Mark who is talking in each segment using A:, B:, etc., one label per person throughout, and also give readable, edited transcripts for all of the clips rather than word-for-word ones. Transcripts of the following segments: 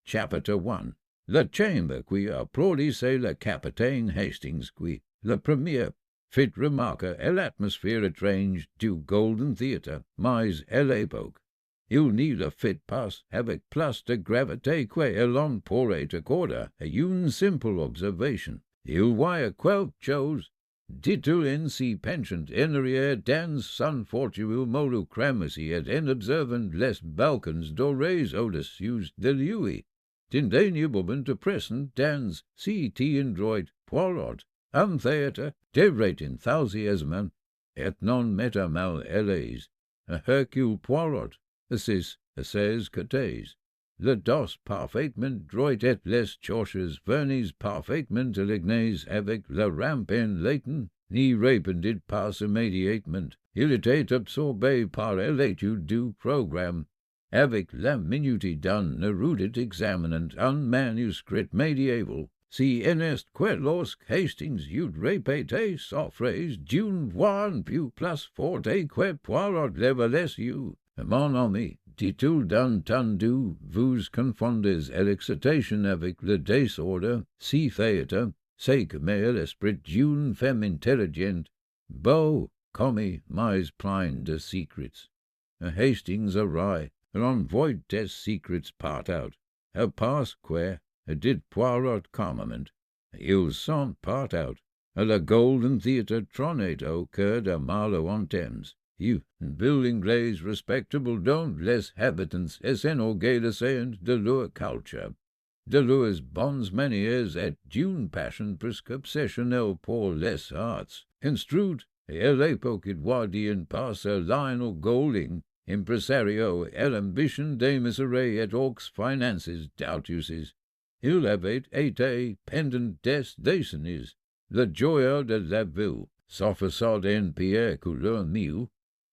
A: Chapter 1. La chambre qui applaudissait le capitaine Hastings qui, le premier, fit remarquer l'atmosphère étrange du Golden Theatre, mais à l'époque. Il n'y le fit pas avec plus de gravité que l'on pourrait accorder à une simple observation. Il voyait quelque chose, dit-il ainsi penchant en arrière dans son fortuit monochramatie en observant les balcons dorés au-dessus de lui. D'indéniablement depressant dans si adroit Poirot, un théâtre de vrai enthousiasme, et non mettant mal à l'aise. Un Hercule Poirot, assis à ses côtés. Le dos parfaitement droit et les chaussures vernies parfaitement alignées avec la rampe en latin, n'y répondit pas immédiatement. Il était absorbé par l'étude du programme, avec la minutie d'un érudit examinant un manuscrit médiéval. Si en est que lorsque Hastings eut répété sa phrase d'une voix un peu plus forte que Poirot l'avait laissé. Mon ami, dit-il d'un ton doux, vous confondez l'excitation avec le désordre. Si théâtre, c'est comme l'esprit d'une femme intelligente, beau, comme mais plein de secrets. Hastings awry, l'on voit des secrets partout, parce que, dit Poirot calmement, ils sont partout. Le Golden Theatre trônait au cœur de Marlowe-en-Thames. Un building les respectable dont les habitants s'enorgueillent de leur culture, de leurs bonnes manières et d'une passion presque obsessionnelle pour les arts. Instruit, à l'époque édouardienne par Sir Lionel Golding, impresario et l'ambition d'émissaire et aux finances d'Altusis, il avait été pendant des décennies le joyeux de la ville, sa façade en pierre couleur mille,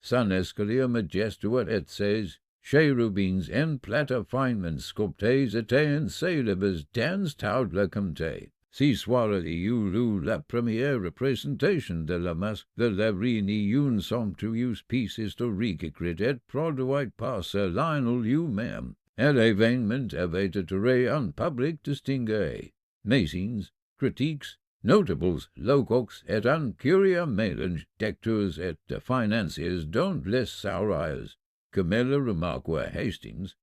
A: son escalier majestueux et ses chérubins en plate finement sculptés étaient célèbres dans toute la comté. Si soirée eut la première représentation de la masque de la reine une somptueuse pièce historique écrite et produite par Sir Lionel lui-même. L'événement avait attiré un public distingué, mécènes, critiques, notables locaux et un curieux mélange d'acteurs et de financiers dont les oreilles, comme le remarqua Hastings,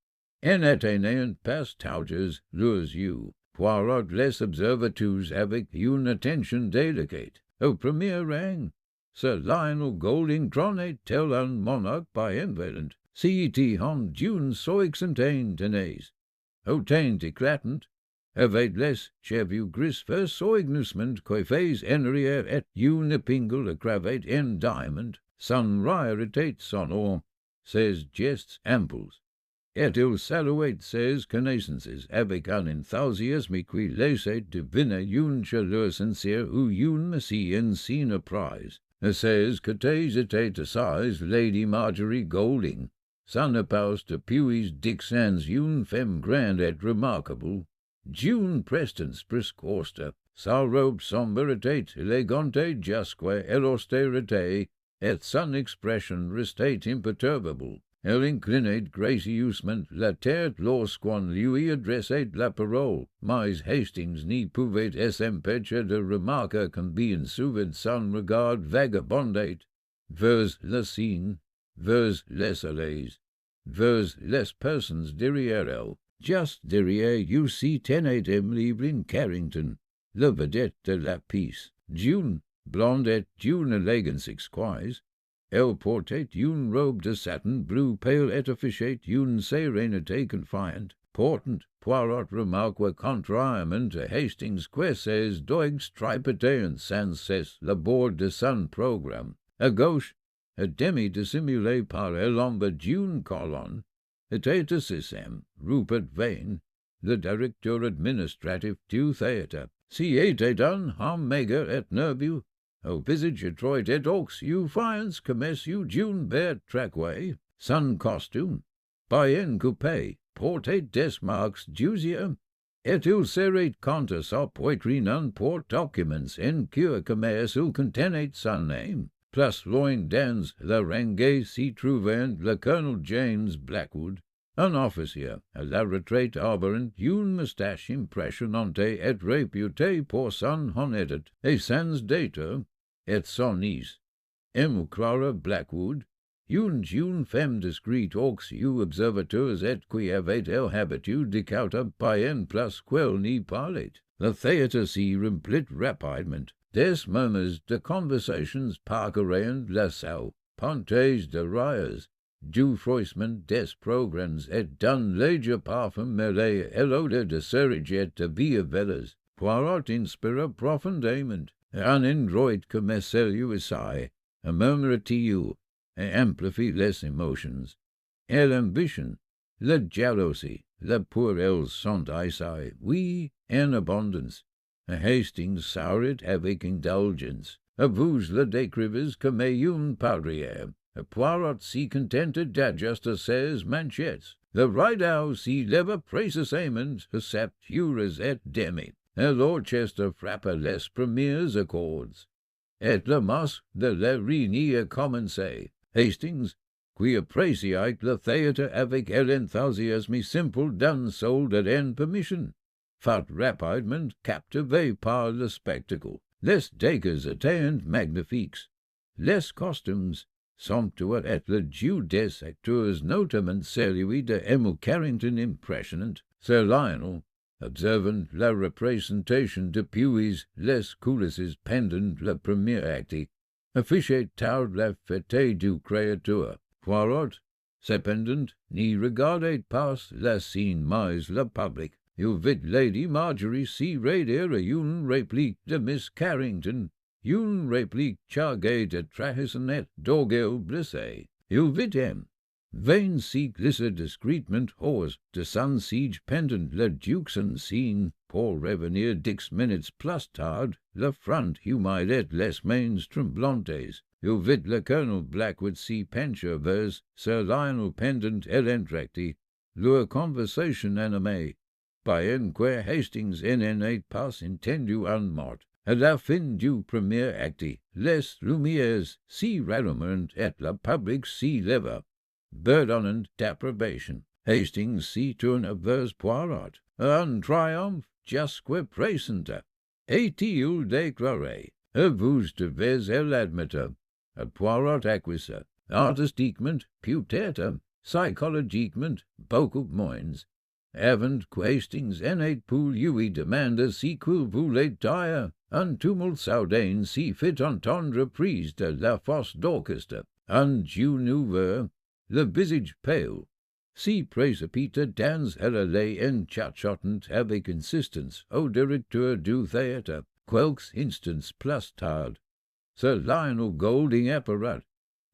A: en éteignaient pas toutes leurs yeux. Poirot les observa tous avec une attention délicate. Au premier rang, Sir Lionel Golding trônait tel un monarque bienveillant, si homme d'une soixantaine d'années. Au teint éclatant, avec les cheveux gris fait soigneusement coiffés en arrière et une épingle à cravate en diamond, son rire était sonore, ses gestes amples, et il saluait ses connaissances avec un enthousiasme qui laissait deviner une chaleur sincère ou une messie en prise. À ses côtés était assise Lady Marjorie Golding, son épouse depuis Dixon's une femme grande et remarquable, d'une prestance presque auste. Sa robe sombre était élégante jusque à l'austérité, et son expression restait imperturbable. Elle inclinait gracieusement la tête lorsqu'on lui adressait la parole, mais Hastings n'y pouvait s'empêcher de remarquer combien souvent son regard vagabondait vers la scène, vers les allées, vers les personnes derrière elle. Just derrière U.C. tenait Emily Carrington, la vedette de la pièce, d'une blonde et d'une élégance exquise. Elle portait une robe de satin bleu pale et affichait une sérénité confiante. Portant, Poirot remarqua contrairement à Hastings que ses doigts tripotaient sans cesse le bord de son programme. À gauche, à demi dissimulé par l'ombre d'une colonne, était assis Rupert Vane, le directeur administratif du théâtre. C'y était un homme maigre et nerveux, au visage adroit et aux yeux fins comme ceux d'une bête traquée. Son costume, bien coupé, portait des marques d'usure, et il serrait contre sa poitrine un porte-documents en cuir comme il contenait son name. Plus loin dans la rangée s'y trouvait le colonel James Blackwood, un officier, à la retraite arborant, une moustache impressionnante et réputé pour son honnêteté, et sans data, et son niece, croire Blackwood, une femme discrète aux yeux observateurs et qui avait l'habitude de cauta païen plus qu'elle n'y parlait. Le théâtre s'y remplit rapidement. Des murmures de conversations parcourant la salle, pontage de rires, du froissement des programmes et d'un léger parfum mêlé à l'odeur de cerisier de vieilles. Poirot inspira profondément, un endroit comme celui-ci, un murmure-t-il, et amplifie les émotions. Et l'ambition, la jalousie, la puerelle sont ici, oui, en abondance. Hastings saurit avec indulgence. Vous le décrivez comme une poudrière. Poirot s'y contente d'adjuster ses manchettes. Le rideau s'y leva précisément, septures et demi. Et l'orchestre frappa les premiers accords. Et le masque de la réunie a commencé. Hastings, qui appréciait le théâtre avec l'enthousiasme simple d'un soldat en permission, fut rapidement captivé par le spectacle. Les décors étaient magnifiques. Les costumes somptueux et le jeu des acteurs, notamment celui de Emil Carrington, impressionnant. Sir Lionel, observant la représentation depuis les coulisses pendant le premier acte, affichait tard la fête du créateur. Poirot, cependant, n'y regardait pas la scène, mais le public. Il vit Lady Marjorie s'y redire une réplique de Miss Carrington, une réplique chargée de trahison et d'orgueil blessé. Il vit M. Vane s'y glisser discrètement hors de son siège pendant le duc en scène, pour revenir 10 minutes plus tard, le front humide et les mains tremblantes. Il vit le colonel Blackwood s'y pencher vers Sir Lionel pendant l'entracte, leur conversation animée. Bien que Hastings n'en ait pas entendu un mot. À la fin du premier acte, les lumières s'y rallument et le public s'y leva, bourdonnant d'approbation. Hastings s'y tourne vers Poirot, un triomphe jusque pressant. Est-il déclaré? Vous devez l'admettre. Poirot acquiesça. Artistiquement, peut-être, psychologiquement, beaucoup moins. Avant que Hastings n'ait pu lui demander si qu'il voulait dire, un tumulte soudain s'y fit entendre prise de la fosse d'orchestre. Un jeune ouvert, le visage pâle, s'y précipita dans l'allée en chuchotant avec insistance au directeur du théâtre. Quelques instants plus tard, Sir Lionel Golding apparat,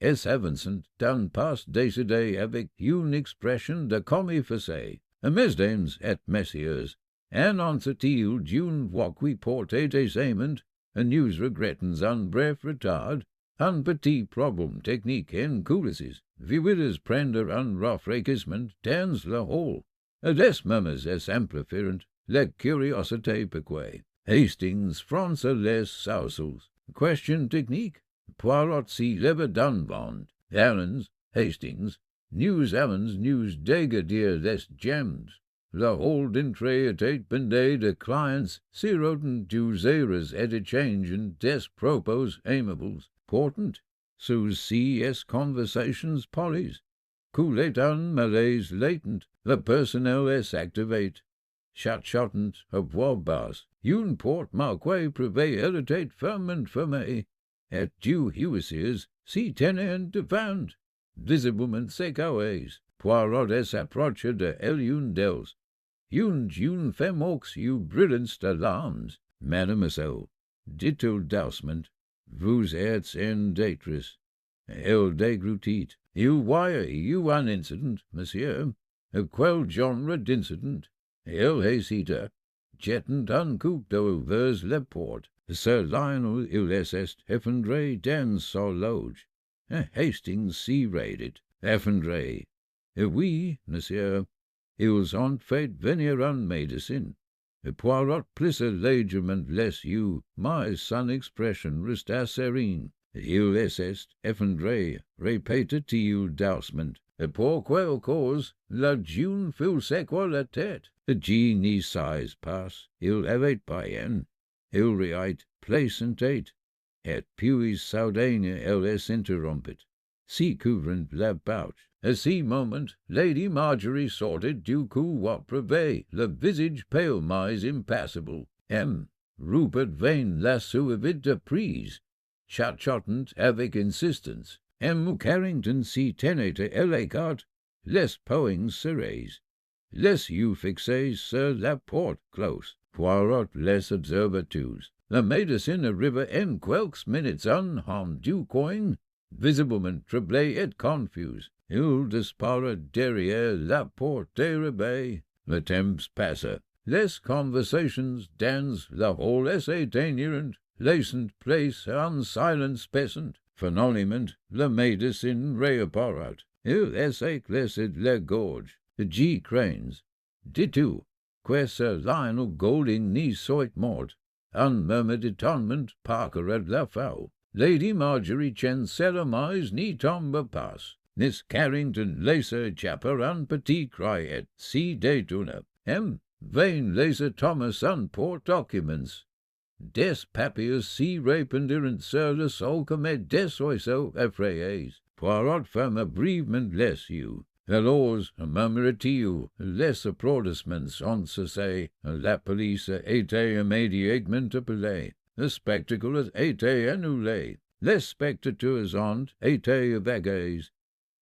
A: et s'avançant d'un pas décidé avec une expression de commis-facé. Mesdames et messieurs, annonce-t-il d'une voix qui portait aisément, nous regrettons un bref retard, un petit problème technique en coulisses, veuillez prendre un rafraîchissement dans le hall. Des murmures amplifieront la curiosité piquée. Hastings fronça les sourcils. Question technique. Poirot s'y leva d'un bond. Allens, Hastings, news dégadir les gems. Le hall d'entrée était pendé de clients sirotant du airs et échangeant des propos aimables, portant sous-ci conversations polies. Coulait un malaise latent, le personnel est activé. Chuchotant à voix basse, une porte marquée privée était fermement fermée, et deux huissiers s'y tenaient devant. Visiblement séquoiés, Poirot s'approcha de l'une d'elles. Une jeune femme aux yeux brillants d'alarmes. Mademoiselle, dit-il doucement, vous êtes en détresse. Elle déglutit. Il voyait un incident, monsieur. Quel genre d'incident? Elle hésita, jettant un coup d'œil vers la porte. Sir Lionel il s'est effondré dans sa loge. Hastings s'y raidit. Effondré. Oui, monsieur. Ils ont fait venir un médecin. Poirot plissa légèrement les yeux, mais son expression resta serene. il est effondré, répète il doucement, et pour quelle cause, la June fut secoua la tête. G ni size passe, il avait païen, il riait placentate, et puis soudain elle est interrompit, si couvrant la bouche. À ce moment, Lady Marjorie sortit du couloir privé, le visage pale mais impassible. Rupert Vane la suivit de prise, chuchotant avec insistance. Carrington s'y tenait à l'écart, les poings serrés, les yeux fixés sur la porte close. Poirot les observa tous. La médecine arriva en quelques minutes en du coin, visiblement troublé et confus. Il dispara derrière la porte dérobée. Le temps passa. Les conversations dans la hall s'éteignirent, laissant place à un silence pesant. Finalement, la médecine réapparut. Il éclaircit la gorge. G. Cranes. Dis-tu, que ce Lionel Golding n'y soit mort? Un murmure d'étonnement parcourait la foule. Lady Marjorie chancela mais n'y tombe pas. Miss Carrington laissa échapper un petit cri et s'y détourna. Vane laissa Thomas un porte-documents. Des papiers s'y répandirent sur le sol comme des oiseaux effrayés. Poirot ferma brièvement les yeux. Alors murmura-t-il, les applaudissements ont cessé. La police était immédiatement appelée. Le spectacle était annulé. Les spectateurs ont été évacués.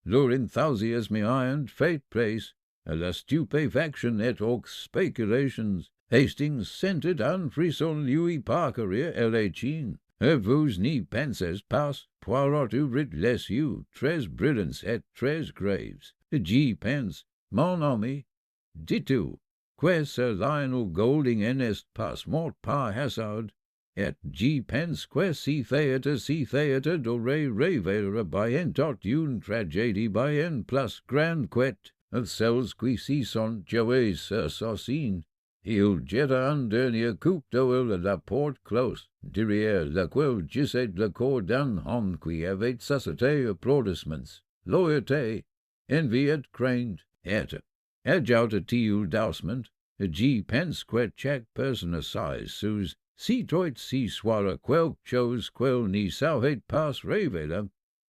A: Leur enthousiasme ayant fait place à la stupéfaction et aux spéculations, Hastings sentit un frisson lui parcourir l'échine. Vous n'y pensez pas? Poirot ouvrit les yeux, très brillants et très graves. J'y pense, mon ami. Dis-tu, que ce Lionel Golding n'est pas mort par hasard? Et j'y pense que si théâtre dorée révélera bientôt une tragédie bien plus grande que of celles qui s'y sont jouées sur sa scène. Il jeta un dernier coup d'œil à la porte close, derrière laquelle gisait le corps d'un homme qui avait suscité applaudissements, loyauté, envie et crainte. Ajouta-t-il doucement, j'y pense que chaque personne assise sous si toi si soira quelque chose qu'elle n'y savait pas révéler.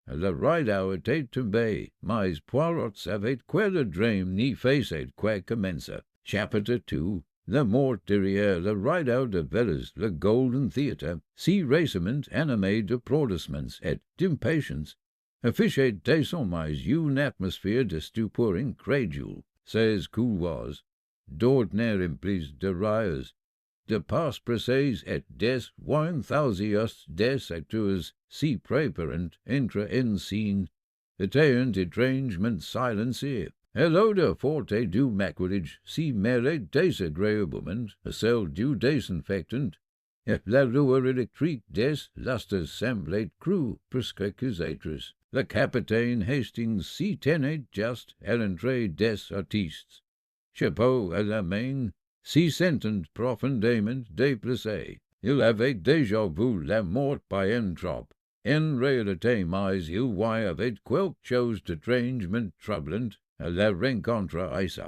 A: Le rideau était tombé, mais Poirot savait que le drame n'y faisait que commencer. Chapitre 2. La mort derrière le rideau de Vélez, le Golden Théâtre, si récemment animé d'applaudissements et d'impatience, affichait désormais une atmosphère de stupeur incrédule. Ces couloirs, d'ordinaire emplis de rires, de passe pressés et des enthusiastes des acteurs si préparant entre en scène, étaient étrangement silencieux. Et l'odeur forte du macquerage si mêlait désagréablement à celle du désinfectant, et la lueur électrique des lustres semblait crue presque accusatrice. Le capitaine Hastings s'y tenait juste à l'entrée des artistes, chapeau à la main, s'y sentant profondément déplacé. Il avait déjà vu la mort par un trop. En réalité, mais il voyait quelque chose d'étrangement troublant à la rencontre ici.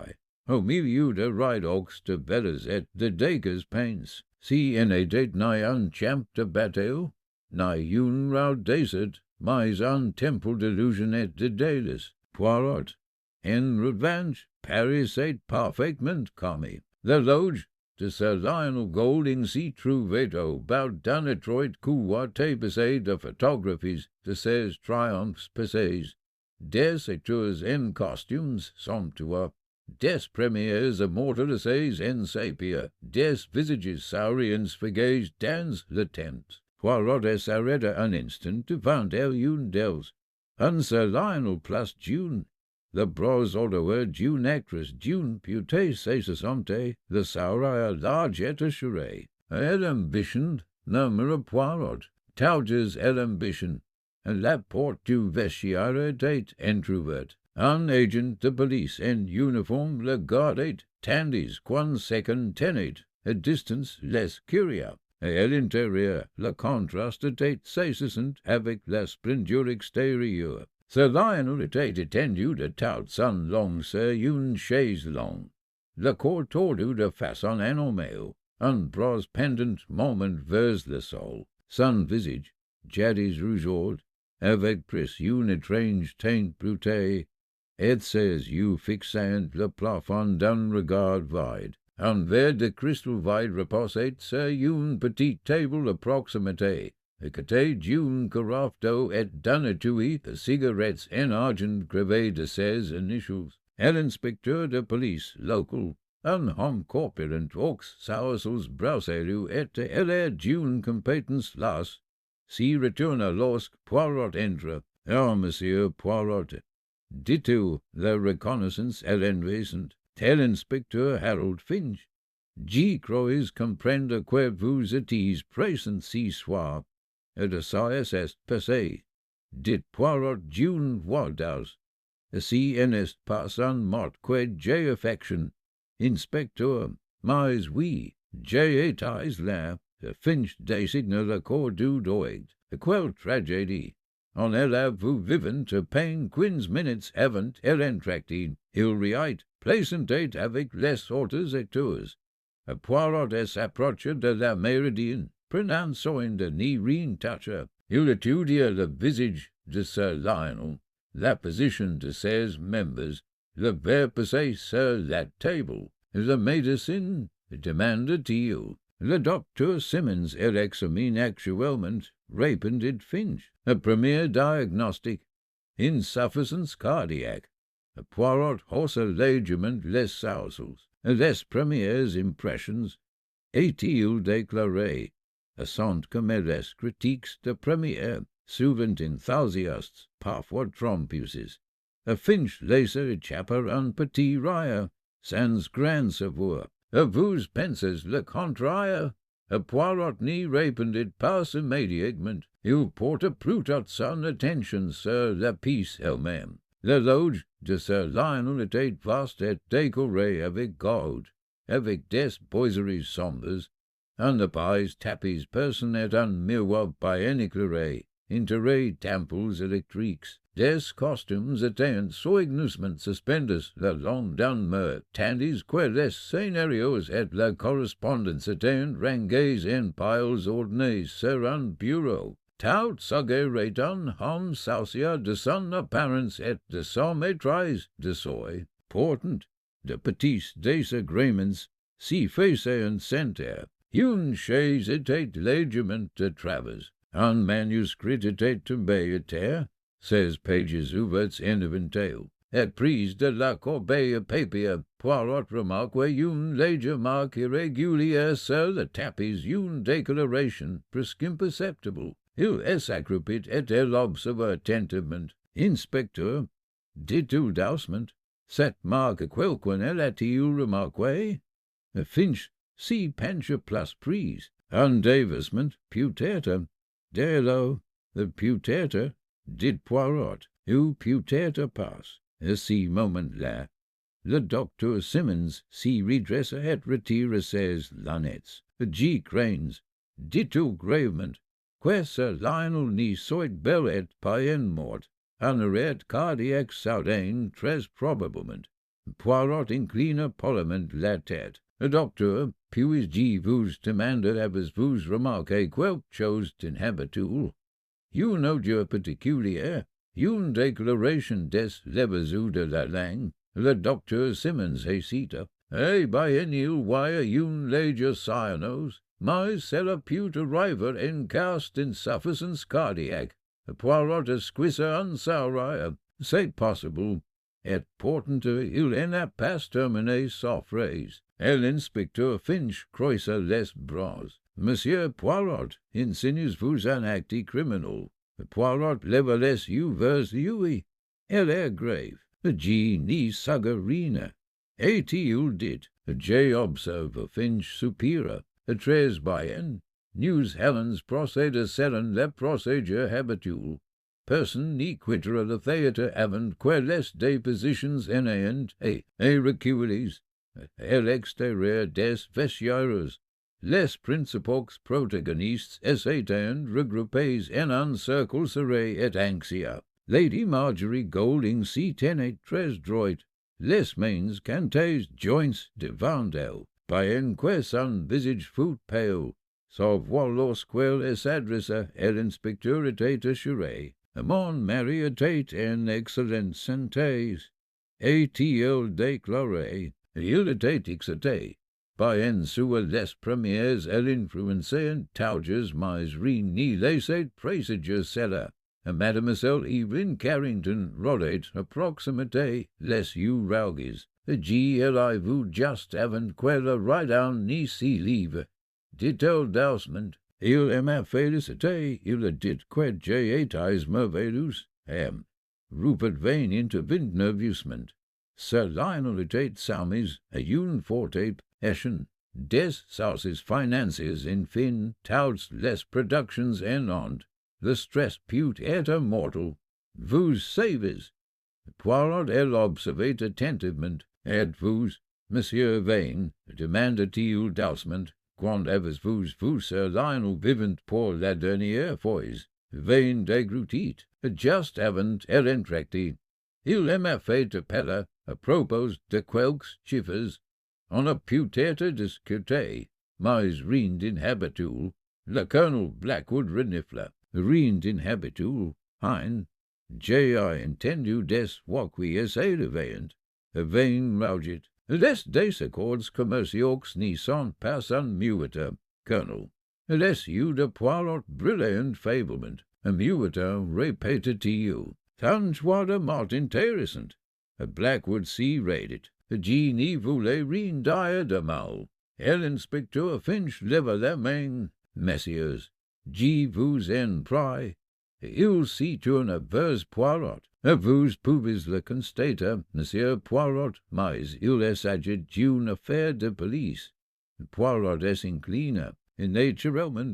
A: Au milieu de rideaux de Vélez et de dégâts peints, si en était ni un champ de bataille, ni une route désert, mais un temple d'illusion et de délices. Poirot, en revanche, paraissait parfaitement calme. La loge de Sir Lionel Golding s'y trouvait au bas d'un étroit couloir tapissé de photographies de ses triomphes passés, des acteurs en costumes somptueux, des premiers immortalisés en sépia, des visages sauriens figés dans le temps. Poirot s'arrêta un instant devant elle une d'elles. Un Sir Lionel plus d'une, le bras odoreux d'une actrice d'une beauté cessante, le sourire large et assuré. Elle ambition, murmura Poirot, tauges elle ambition. La porte du vestiaire était entrouverte. Un agent de police en uniforme le gardait, tandis qu'un second tenait à distance les curieux. et l'intérieur, le contraste était saisissant avec la splendeur extérieure. Ce Lionel était étendu de toute son longue sur une chaise longue, le corps tordu de façon anomale, un bras pendant moment vers le sol, son visage, jadis rougeoyed, avec presque une étrange teinte bleutée, et ses yeux fixant le plafond d'un regard vide. Un verre de cristal vide reposait sur une petite table à proximité, à côté d'une carafe d'eau et d'un étui de cigarettes en argent gravé de ses initials. L'inspecteur de police local, un homme corpulent aux sourcils brossés était l'air d'une compétence lasse, s'y retourna lorsque Poirot entra. Ah, monsieur Poirot, dit-il, la reconnaissance est l'invasion. Tel inspecteur Harold Finch. J'y crois comprendre que vous étiez présent si soir, et de ça est passé. Dit Poirot d'une voix d'os. Si en est pas un mort que j'ai affection. Inspecteur, mais oui, j'ai été là. Finch désigna le corps du doigt. Quelle tragédie! On vous vivant à peine 15 minutes avant l'entracte. Il riait, plaisantait avec les autres acteurs. Poirot s'approcha de la méridienne, prenant soin de n'y rien toucher. Il étudia le visage de Sir Lionel, la position de ses membres, le verre posé sur la table. Le médecin demanda-t-il. Le docteur Simmons examine actuellement, répondit Finch. Premier diagnostic, insuffisance cardiaque. Poirot haussa légèrement les sourcils. Les premières impressions, est-il déclaré, sont comme les critiques de première, souvent enthusiastes, parfois trompeuses. Finch laissa échapper un petit rire, sans grand savoir. Vous pensez le contraire? Poirot n'y répondit pas immédiatement. Il porta plutôt son attention sur la pièce elle-même. La loge de Sir Lionel était vaste et décorée avec gold, avec des boiseries sombres, un épais tapis personnait un miroir bien éclairé, entouré d'ampoules électriques. Des costumes étaient soigneusement suspendus le long d'un mur, tandis que les scénarios et la correspondance étaient rangés en piles ordonnées sur un bureau. Tout suggérait un homme soucieux de son apparence et de son maîtrise de soi. Pourtant, de petits désagréments s'y faisaient un sentir. Une chaise était légèrement de travers. Un manuscrit était tombé à terre, 16 pages ouverts en éventail. Et prise de la corbeille à papier, Poirot remarqua une légère marque irrégulière sur le tapis, une décoloration presque imperceptible. Il s'accroupit et l'observa attentivement. Inspecteur, dit-il doucement, cette marque quelqu'un l'a-t-il remarqué? Finch s'y pencha plus prise. Un dévissement, peut-être. Derrière le peut-être, dit Poirot, ou peut-être pas. À ce moment-là, le docteur Simmons s'y redressa et retira ses lunettes. J'y crains, dit-il gravement, que Sir Lionel n'y soit bel et bien mort. Un arrêt cardiaque soudain, très probablement. Poirot inclina poliment la tête. Docteur, puis-je vous demander avez-vous remarqué quelque chose d'inhabituel? Une odeur particulière, une déclaration des lèvres de la langue. Le docteur Simmons hésita. Bien il voyait une légère cyanose, mais cela put arriver en cas d'insuffisance cardiaque. Poirot esquissa un sourire. C'est possible. Et pourtant il n'a pas terminé sa phrase. Et l'inspecteur Finch croisa les bras. Monsieur Poirot, insinuez-vous un acte criminel? Poirot leva les yeux vers lui. Elle est grave. J'y n'y saga rien. Et-il dit, j'ai observé Finch soupira, très bien. News Helen's procédé selon le procédure habituel. Personne n'y quittera le théâtre avant que les dépositions en ayant et recueillies à l'extérieur des vestiaires. les principaux protagonistes essayent regroupés en un cercle serré et anxieux. Lady Marjorie Golding s'y tenait très droite, les mains cantaient joints devant elle, by un que son visage fut pâle. Sa voix lorsqu'elle s'adressa à l'inspecteur était assurée. Mon mari était en excellente santé, et-il déclaré. Il était excité. By en sous les premières elle influençait tauges mais rien n'y laissait prestigieux cela. Mademoiselle Evelyn Carrington rodait à proximité les yeux rouges. Elle a vu just avant qu'elle rideau n'y s'y livre. Dit-elle doucement, il m'a félicité, il a dit que j'ai été merveilleux. Rupert Vane intervint nerveusement. Sir Lionel était soumis à une forte passion. Des sources financières, enfin, toutes les productions en ont. Le stress put être mortel. Vous savez. Poirot elle observait attentivement. Êtes-vous, Monsieur Vane, demanda-t-il doucement, quand avez-vous vu Sir Lionel vivant pour la dernière fois? Vane déglutit, just avant elle entracté. Il m'a fait appel à propos de quelques chiffres. On a peut-être discuté, mais rien d'inhabituel. Le colonel Blackwood renifla. Rien d'inhabituel. Hein? J'ai entendu des qui essaient vaillant. Vane rougit. Les désaccords commerciaux n'y sont pas un mueta, colonel. Les yeux de Poirot brillaient faiblement. Un mueta répétait-il. Tant soit de mort intéressant. Blackwood s'y raidit. G n'y voulait rien dire de mal. L'inspecteur Finch leva la main. Messieurs, G vous en prie. Il s'y tourna vers Poirot. Vous pouvez le constater, Monsieur Poirot, mais il s'agit d'une affaire de police. Poirot s'inclina, naturellement.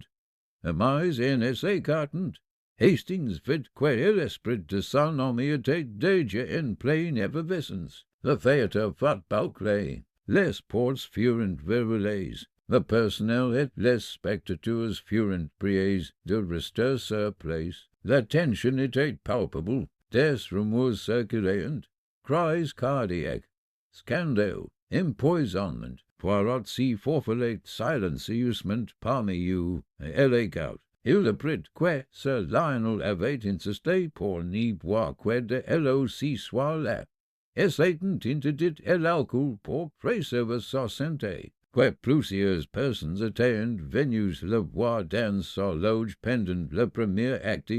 A: Mais en s'écartant, Hastings vit que l'esprit de son homme était déjà en pleine effervescence. Le théâtre fut bouclé. Les portes furent verrouillées. Le personnel et les spectateurs furent priés de rester sur place. La tension était palpable. Des rumeurs circulaient. Cries cardiaques. Scandale. Empoisonnement. Poirot s'y faufilait silencieusement parmi eux. Elle écoute. Il apprit que Sir Lionel avait insisté pour n'y voir que de l'eau si soit là. Et Satan interdit l'alcool pour préserver sa santé. Que plusieurs personnes étaient venues le voir dans sa loge pendant le premier acte.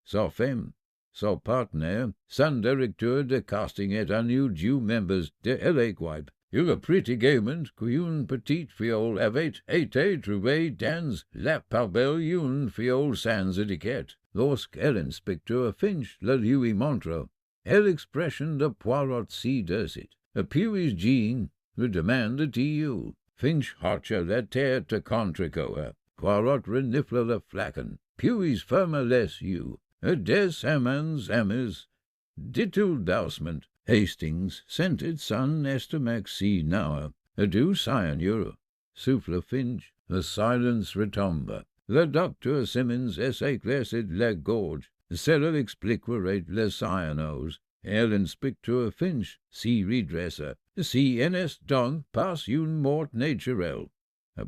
A: Sa femme, son partenaire, son directeur de casting et un ou membres de l'équipe. Il apprit également qu'une petite fiole avait été trouvée dans la poubelle, une fiole sans étiquette. Lorsque l'inspecteur Finch le lui montra, l'expression de Poirot s'y dessit. Puis Jean le demanda-t-il. Finch hocha la tête contre quoi. Poirot renifla le flacon, puis ferma les yeux. Des amants amis, dit-il doucement. Hastings sentit son estomac si noir. Adieu, seigneur, souffla Finch. Le silence retomba. Le docteur Simmons s'éclaircit la gorge. Cela expliquerait les cyanose. Et l'inspecteur Finch s'y redressa. Si en est donc pas une mort naturelle.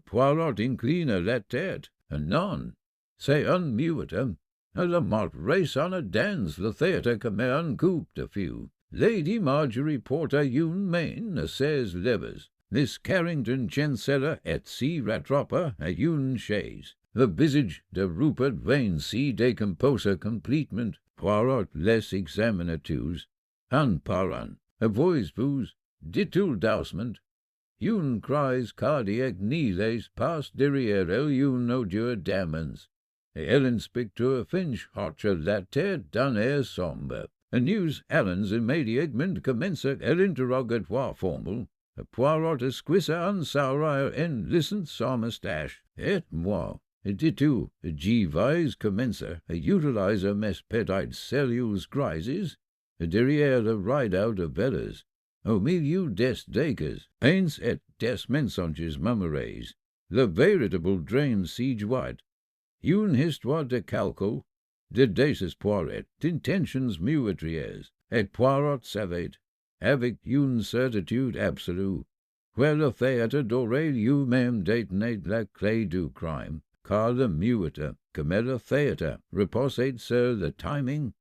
A: Poirot inclina la tête. Non, c'est un muetum. La mort résonna dans le théâtre comme un coup de feu. Lady Marjorie porta une main à ses lèvres. Miss Carrington chancella et s'y rattrapa à une chaise. Le visage de Rupert Vane s'y décomposa complètement. Poirot les examina tous. En parlant, voyez-vous, dit-il doucement, une crise cardiaque n'y laisse pas derrière elle une odeur d'amens. Et l'inspecteur Finch hocha la tête d'un air sombre. News Allens immédiatement commença l'interrogatoire formel. Poirot esquissa un sourire en lissant sa moustache. Et moi, dit-il, j'y vais commencer à utiliser mes petites cellules grises derrière le rideau de velas, au milieu des dégâts, peints et des mensonges mémorisés. le véritable drame siege white, une histoire de calcul, de désespoir d'intentions meurtrières, et Poirot savait, avec une certitude absolue, que le théâtre doré lui-même détenait la clé du crime, car le muette, comme le théâtre, reposait sur le timing,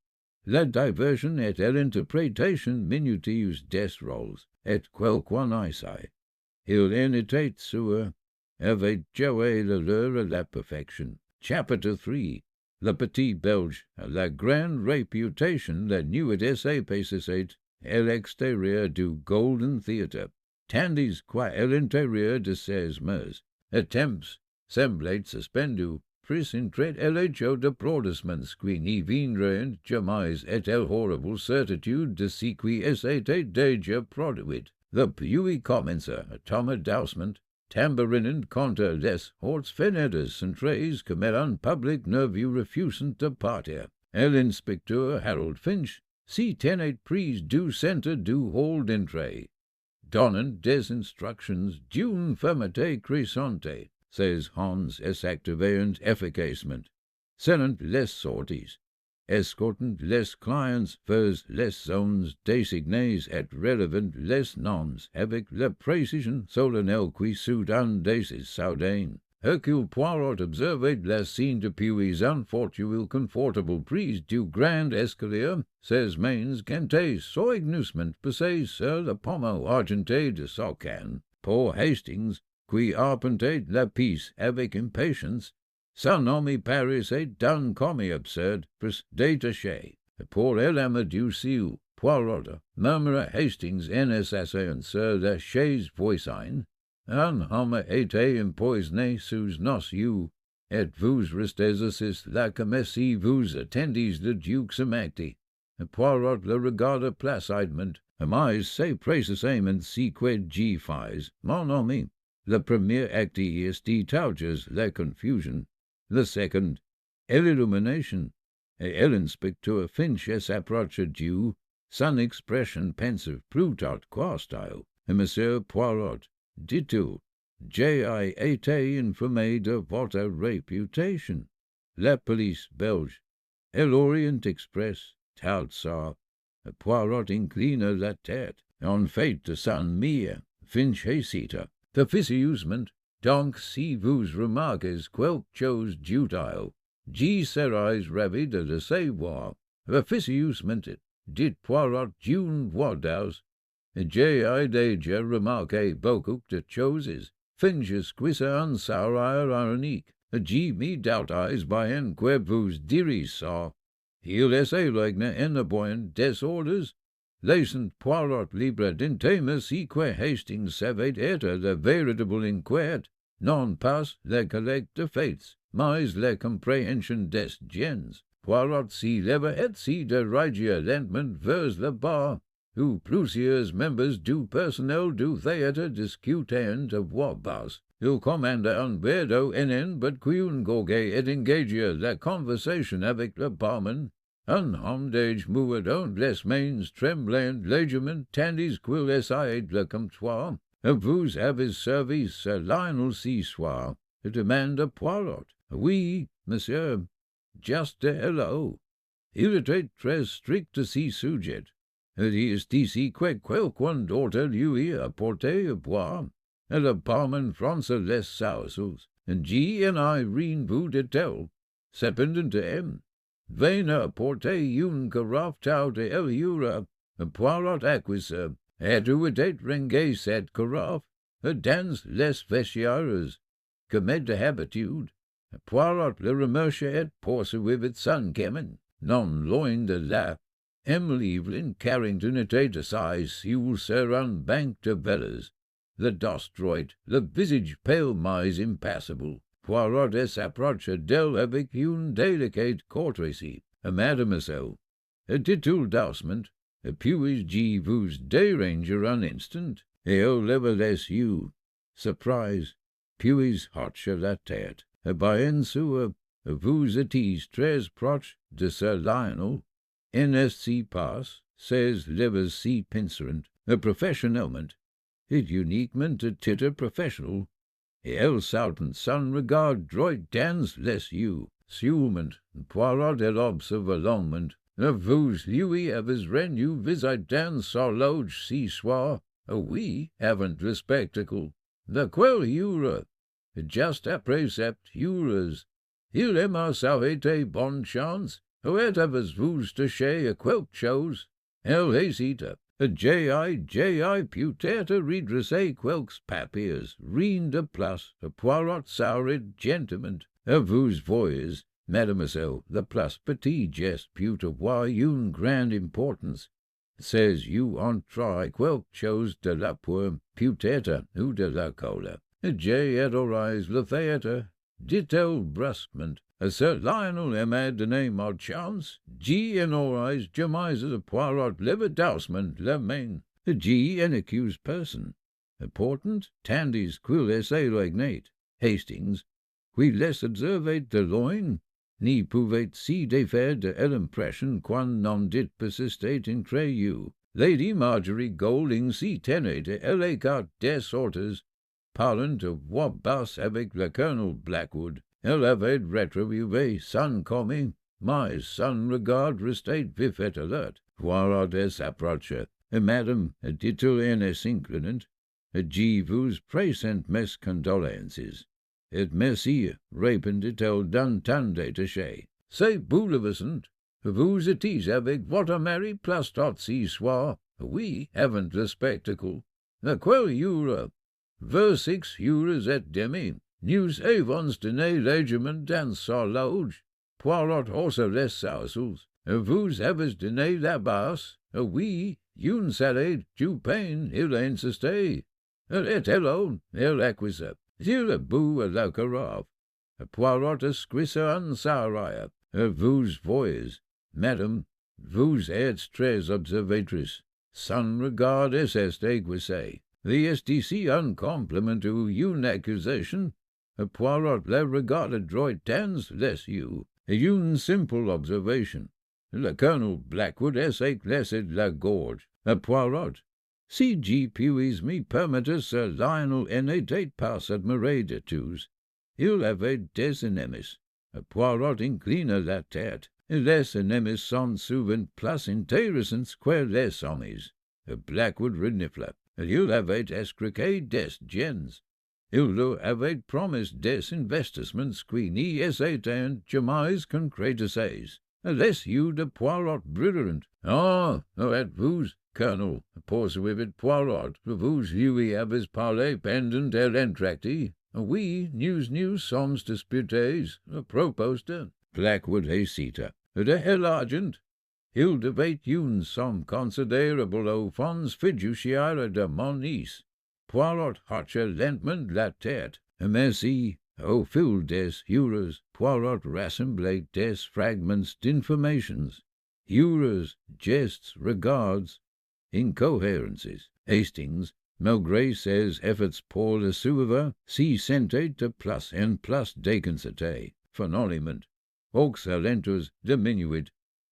A: la diversion et l'interprétation minutieuse des rôles, et quelqu'un essaie. Il en était sûr, avait joué le leur à la perfection. Chapitre 3. Le petit Belge, la grande réputation, la nuit essai PCC, à l'extérieur du Golden Theatre, tandis qu'à l'intérieur de ses murs, attempts semblaient suspendus, presentrait à l'écho d'applaudissements qui n'y viendront jamais et telle horrible certitude de ce qui s'était déjà produit. Le puis commença, Thomas Dowsement, tambourinant contre les hautes fenêtres cintrées comme un public nerveux refusant de partir. Et l'inspecteur Harold Finch s'y tenait prise du centre du hall d'entrée, donnant des instructions d'une fermeté crescente. Ses hands s'activèrent efficacement, scellant les sorties, escortant les clients vers les zones désignées et relevant les noms avec la précision solennelle qui soudain des soudain. Hercule Poirot observait la scène depuis une fortuite confortable prise du grand escalier, ses mains gantaient soigneusement passées sur le pommeau argenté de sa canne. Paul Hastings, qui arpentait la pièce avec impatience, son nom y paraissait d'un commis absurde, détaché. Pour l'âme du ciel, Poirot murmura Hastings en s'asseyant sur la chaise voisine. Un homme a été empoisonné sous nos yeux, et vous restez assis là comme si vous attendiez le duc s'amacti. Poirot le regarda placidement, mais c'est précisément ce que j'y fais, mon ami. Le premier acte est touches la confusion, le second est l'illumination, et l'inspecteur Finch s'approche du, son expression pensive plutôt qu'hostile, et monsieur Poirot, dit-il, j'ai été informé de votre réputation. La police belge et l'Orient Express, tout ça. Poirot inclina la tête. En fait de son mire, Finch hésita. Officieusement, donc si vous remarquez quelque chose d'utile, j'y serais ravi de le savoir. Officieusement, dit Poirot d'une voix douce. J'ai déjà remarqué beaucoup de choses. Finch esquissa un sourire ironique. J'y me doubtais bien que vous diriez ça. Il essaie l'aigna en aboyant des ordres. Laissant Poirot libre d'entamer si que Hastings savait être le véritable inquiète, non pas la collecte de faits, mais la compréhension des gens. Poirot s'y leva et s'y dirigia lentement vers le bar, où plusieurs membres du personnel du théâtre discutaient à voix basse. Il commanda un verre d'eau en but qu'une goguet et engagea la conversation avec le barman. Un homme d'âge muet dont les mains tremblaient légèrement tandis qu'il essayait le comptoir. Vous avez servi Sir Lionel ce soir? Demanda Poirot. Oui, monsieur. Just hello. Il était très strict à ce sujet. Il est ici que quelqu'un d'autre lui a apporté à boire. Et le barman fronça les sourcils. J'y en ai rien vu de tel. Cependant Vane apporter une carafe d'eau de Eliura, Poirot acquisa, et où était rangée cette carafe, dans les vestiaires, comme d'habitude. Poirot le remercia et poursuivit son chemin. Non loin de là, Emily Evelyn Carrington était assise sur un banc de velas, le dos droit, le visage pâle mais impassible. Poirot s'approcha d'elle avec une délicate courtoisie. Mademoiselle, dit-il doucement, puis-je vous déranger un instant? Et elle leva les yeux, surprise, puis hocha la tête. Bien sûr, vous étiez très proche de Sir Lionel. N'est-ce pas? Ses lèvres si pincerantes, professionnellement, et uniquement à titre professionnel. El salpent sun regard droit dans les yeux, suement, Poirot et l'observement, vous lui avez rendu visite dans l'horloge si soir, oui, avant le spectacle, lequel eura, just après sept heures, il aima ça été bonne chance, ou avez-vous touché quelque chose? Elle hésita. J.I. peut-être redresser quelques papiers, rien de place, Poirot s'arrête gentiment. Vous voyez, mademoiselle, le plus petit geste peut avoir une grande importance. Ces you entrer quelque chose de la pomme, peut-être, ou de la cola. J'ai adoré le théâtre, dit-elle brusquement. Sir Lionel aimait donner malchance. J'ai honorais jamais de Poirot l'évidence la main. J'ai n'accuse personne. Important, tandis qu'il essaie l'ignite. Hastings, qui laisse observer de loin, n'y pouvait si défaire de l'impression qu'on n'en dit persister in créu. Lady Marjorie Golding si tenait de l'écart des sortes, parlant de voix basse avec le colonel Blackwood. Elle avait rétribué son commis, mais son regard restait vif et alerte. Poirot s'approcha. Madame, dit-il en s'inclinant, je vous présente mes condoléances. Et merci, répondit-elle d'un ton détaché. C'est bouleversant. Vous étiez avec votre mari place ce soir, oui, avant le spectacle. Lequel eura? 6h30. Nous avons donné légèrement dans sa loge. Poirot haussa les sourcils. Vous avez donné la basse? Oui, une salade du pain, il insistait. Elle est alone, elle acquiesça. Il a bu à la carafe. Poirot esquissa en s'arraya. Vous voyez, madame, vous êtes très observatrice. Son regard est aiguisé. Est ici un compliment ou une accusation? Poirot la regarded droit dans les yeux. Une simple observation. Le colonel Blackwood essaie laisser la gorge. Poirot, si je puis me permettre, Sir Lionel n'était pas admiré de tous. Il avait des ennemis. Poirot inclina la tête. Les ennemis sont souvent plus intéressants que les amis. Blackwood renifla. Il avait escroqué des gens. Il leur avait promis des investissements qui n'y étaient jamais concrétisés. Les yeux de Poirot brillèrent. Ah, êtes-vous, colonel, poursuivit Poirot, vous lui avez parlé pendant de l'entracte? Oui, nous sommes disputés à propos de... Blackwood hésita. De l'argent? Il devait une somme considérable aux fonds fiduciaires de mon niece. Poirot hocha lentement la tête. Merci. Au fil des heures, Poirot rassemblait des fragments d'informations, heures, gestes, regards, incohérences. Hastings, malgré ses efforts pour le suivre, s'y sentait de plus en plus déconcerté. Finalement, aux lentos diminuées,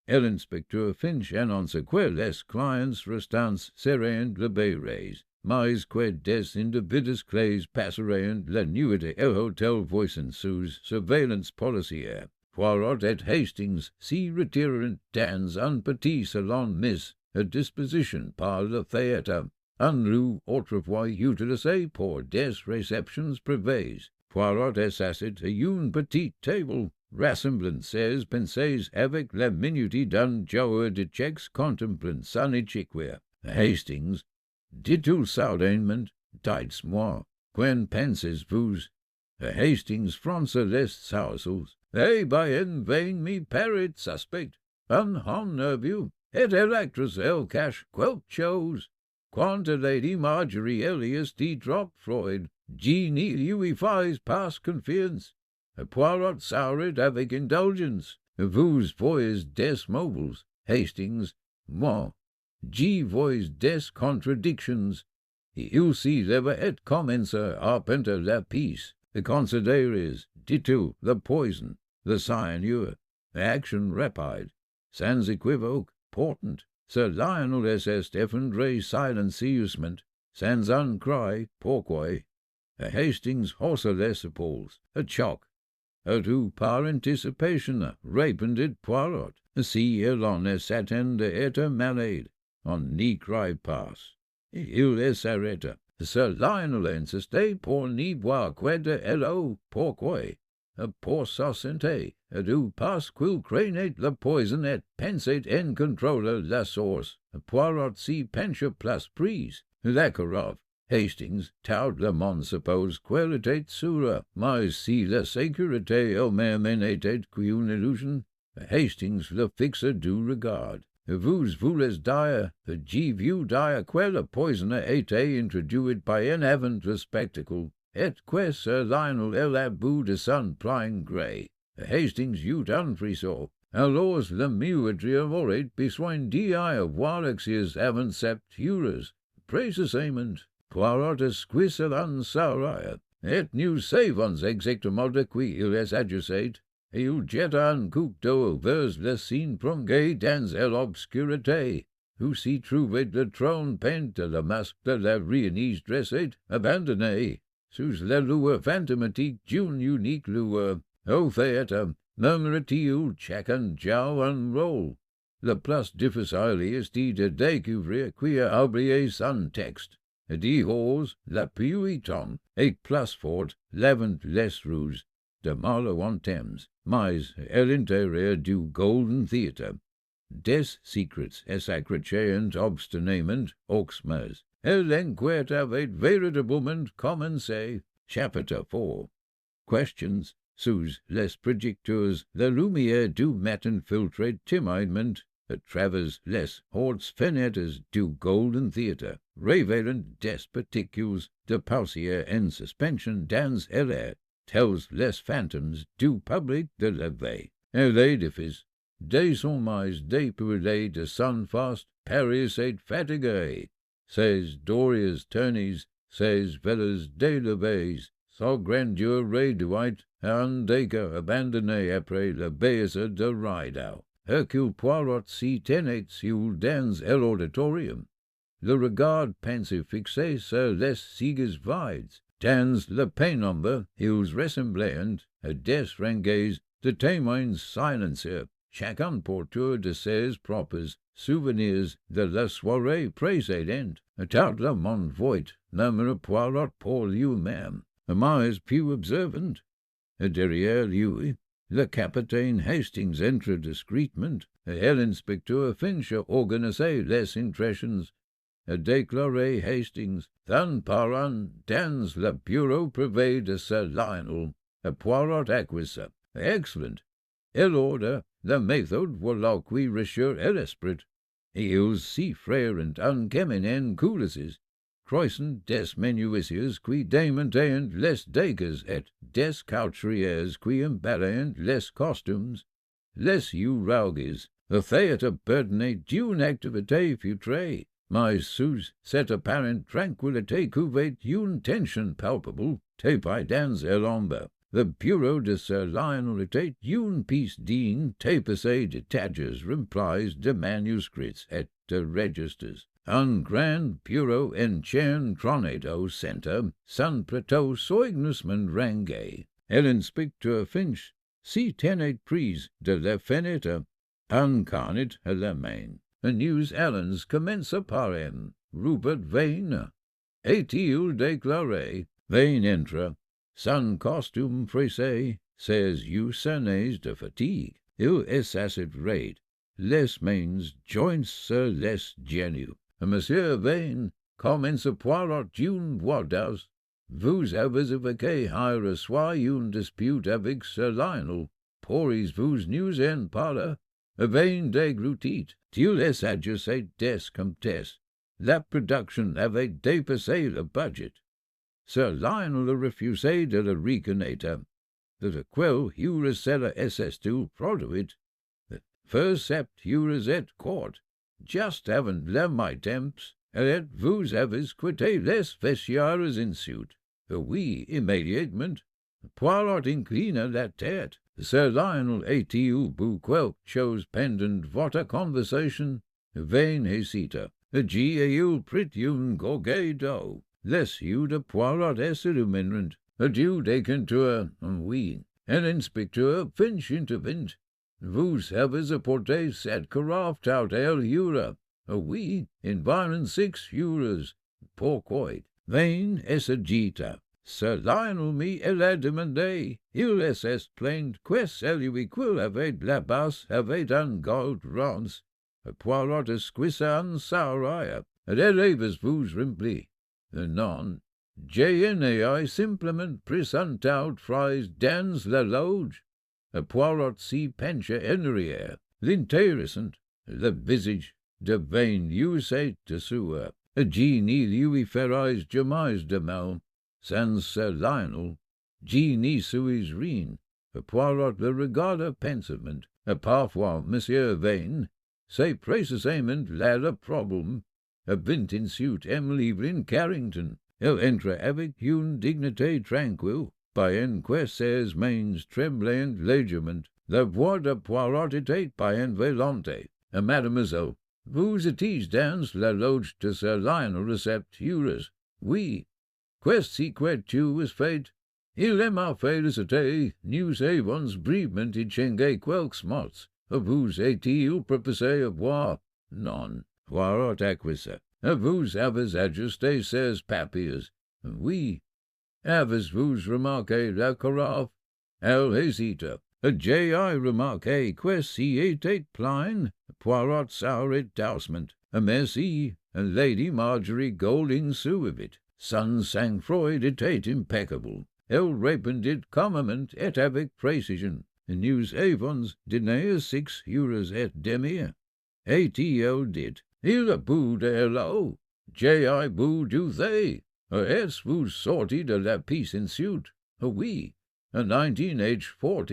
A: l'inspecteur Finch annonça que les clients restants seraient libérés, mais que des individus clés passeraient la nuit au hôtel voisin sous surveillance policière. Poirot et Hastings s'y retirèrent dans un petit salon mis à disposition par le théâtre, en rue autrefois utilisé pour des réceptions privées. Poirot s'assit à une petite table, rassemblant ses pensées avec la minutie d'un joueur de checks contemplant son échiquier. Hastings, dit-il soudainement, dites-moi, qu'en pensez-vous? Hastings fronça les sourcils. Eh bien, vain me paraît suspect. En nerveux, et l'actrice elle cache quelque chose. Quant à Lady Marjorie Elias de Dropfroid, je n'y lui fais pas confiance. Poirot sourit avec indulgence. Vous voyez des mobiles, Hastings. Moi, je vois des contradictions. Il s'y leva et commença à peindre la pièce. Considérez, dit-il, le poison, le cyanure, action rapide, sans équivoque, portant. Sir Lionel s'est effondré silencieusement, sans un cri, pourquoi? a Hastings horseless appalls, a chock, a tout par anticipation, rapended Poirot, a si elon s'attende et malade, on ni cry pass. Il es arrêta, Sir Lionel insisté pour ni voir quid hello pourquoi, pour sosente, du pas quil cranate le poison et pensate en contrôle la source, Poirot si pencha plus prise, Lakarov, Hastings, tout le monde suppose quelle était sura, mais si la sécurité elle-même n'était qu'une illusion, Hastings le fixe du regard. Vous voulez dire, j'ai vu dire que le poison a été introduit par un avant spectacle, et que Sir Lionel est à bout de son plein gré. Hastings eut un frisson. Alors le mieux aurait besoin d'y avoir accès avant 7 heures. Précisément, Poirot esquisse en sauraille, et nous savons exactement de qui il est adjacé. Il jette un coup d'eau vers la scène prolongée dans l'obscurité, où s'y trouvait le trône peint de la masque de la Réunise dressée, abandonnée, sous la lueur fantomatique d'une unique lueur. Au théâtre, murmura-t-il chacun joue un rôle. Le plus difficile est de découvrir qui a oublié son texte. Dix hauts, la pluie tombe, et plus forte, l'avant les rouges, de Marlowe en Thames, mais à l'intérieur du Golden Theatre. Des secrets et sacrés obstinément oxmas. L'enquête avait véritablement commencé. Chapitre 4. Questions. Sous les projecteurs, la lumière du matin filtrait timidement à travers les hautes fenêtres du Golden Theatre, révélant des particules de poussière en suspension dans l'air, tels les fantômes du public de la veille. Et l'édifice, désormais dépuré de son faste, paraissait fatigué. Ses dorées tournées, ses velas délevées, sa grandeur réduite, un décor abandonné après la baisse de rideau. Hercule Poirot s'y tenait seul dans l'auditorium, le regard pensif fixé sur les sieges vides. Dans la pénombre, ils ressemblaient à des rangées de témoins silencieux, chacun porteur de ses propres souvenirs de la soirée précédente. Tout le monde voit murmura Poirot pour lui-même, mais plus observant. Derrière lui, le capitaine Hastings entra discrètement, et l'inspecteur Finch organisait les impressions. Déclaré Hastings, d'un parent dans le bureau privé de Sir Lionel, Poirot acquiesça. Excellent. Alors, la méthode voilà qui recherche l'esprit. Ils s'y frèrent en caminant coulisses, croissant des menuisiers qui démontaient les décors et des couturiers qui emballaient les costumes. Les yeux rouges, le théâtre burdenait d'une activité futurée. Mais sous cette apparente tranquillité couvait une tension palpable, tapée dans l'ombre. Le bureau de Sir Lionel était une pièce digne, tapissée de tages remplis de manuscrits et de registres. Un grand bureau en chêne trônait au centre, son plateau soigneusement rangé. L'inspecteur Finch s'y tenait prise de la fenêtre, un carnet à la main. News Allens commença par M. Rupert Vane. Est-il déclaré? Vane entra. Son costume frisé, ses yeux cernés de fatigue. Il essayait raide. Les mains joints sur les genoux. Monsieur Vane, commença Poirot d'une voix douce. Vous avez évoqué hier soir une dispute avec Sir Lionel. Pourriez-vous nous en parler? Vane déglutit. Il est adjacé des comtesses. La production avait dépassé le budget. Sir Lionel refusait de le reconnaître. De quel heure cela est-il produit? First sept heures et quart. Just avant le mi-temps, et vous avez quitté les vestiaires in suite. Oui, immédiatement. Poirot inclina la tête. Sir Lionel est-il quelque chose pendant votre conversation? Vane hésita. J'ai eu pris une gorgée d'eau. les you de Poirot est illuminant, adieu decanteur, oui, en inspecteur finch intervint. Vous avez apporté cette carafe tout el euro, oui, in 26 euros. Pourquoi? Vain est agita. Sir Lionel me elle a demandé, il est plaint que celui qui avait la basse avait un gold rance. Poirot esquisse en sauraille, et élèves vous rempli. Non, j'ai simplement présent out fries dans la loge. Poirot s'y penche en arrière, l'intéressant, le visage de vain usé de sueur. Ni lui ferais jamais de mal, sans Sir Lionel, ni suis rien. Poirot le regarda pensivement, parfois Monsieur Vane, c'est précisément là le problème. Vint ensuite Emily Carrington, elle entre avec une dignité tranquille, bien que ses mains tremblaient légèrement. La voix de Poirot était bien violente. Mademoiselle, vous étiez dans la loge de Sir Lionel sept euros. Oui. Questi tu is fait. Il m'a félicité. Nous avons brièvement échangé quelques mots. Vous est-il proposé à boire? Non. Poirot acquiesça. Vous avez ajusté ces papiers? Oui. Avez-vous remarqué la carafe? Elle hésita. J'ai remarqué que si était plein. Poirot sourit doucement. Merci, Lady Marjorie Golding suivit. Son sang-froid était impeccable. Elle répondit calmement et avec précision. Nous avons dîné à 6 euros et demi. Et-il dit, il a bu de l'eau. J'ai bu du thé. Est-vous sorti de la pièce ensuite? Oui, à 1940.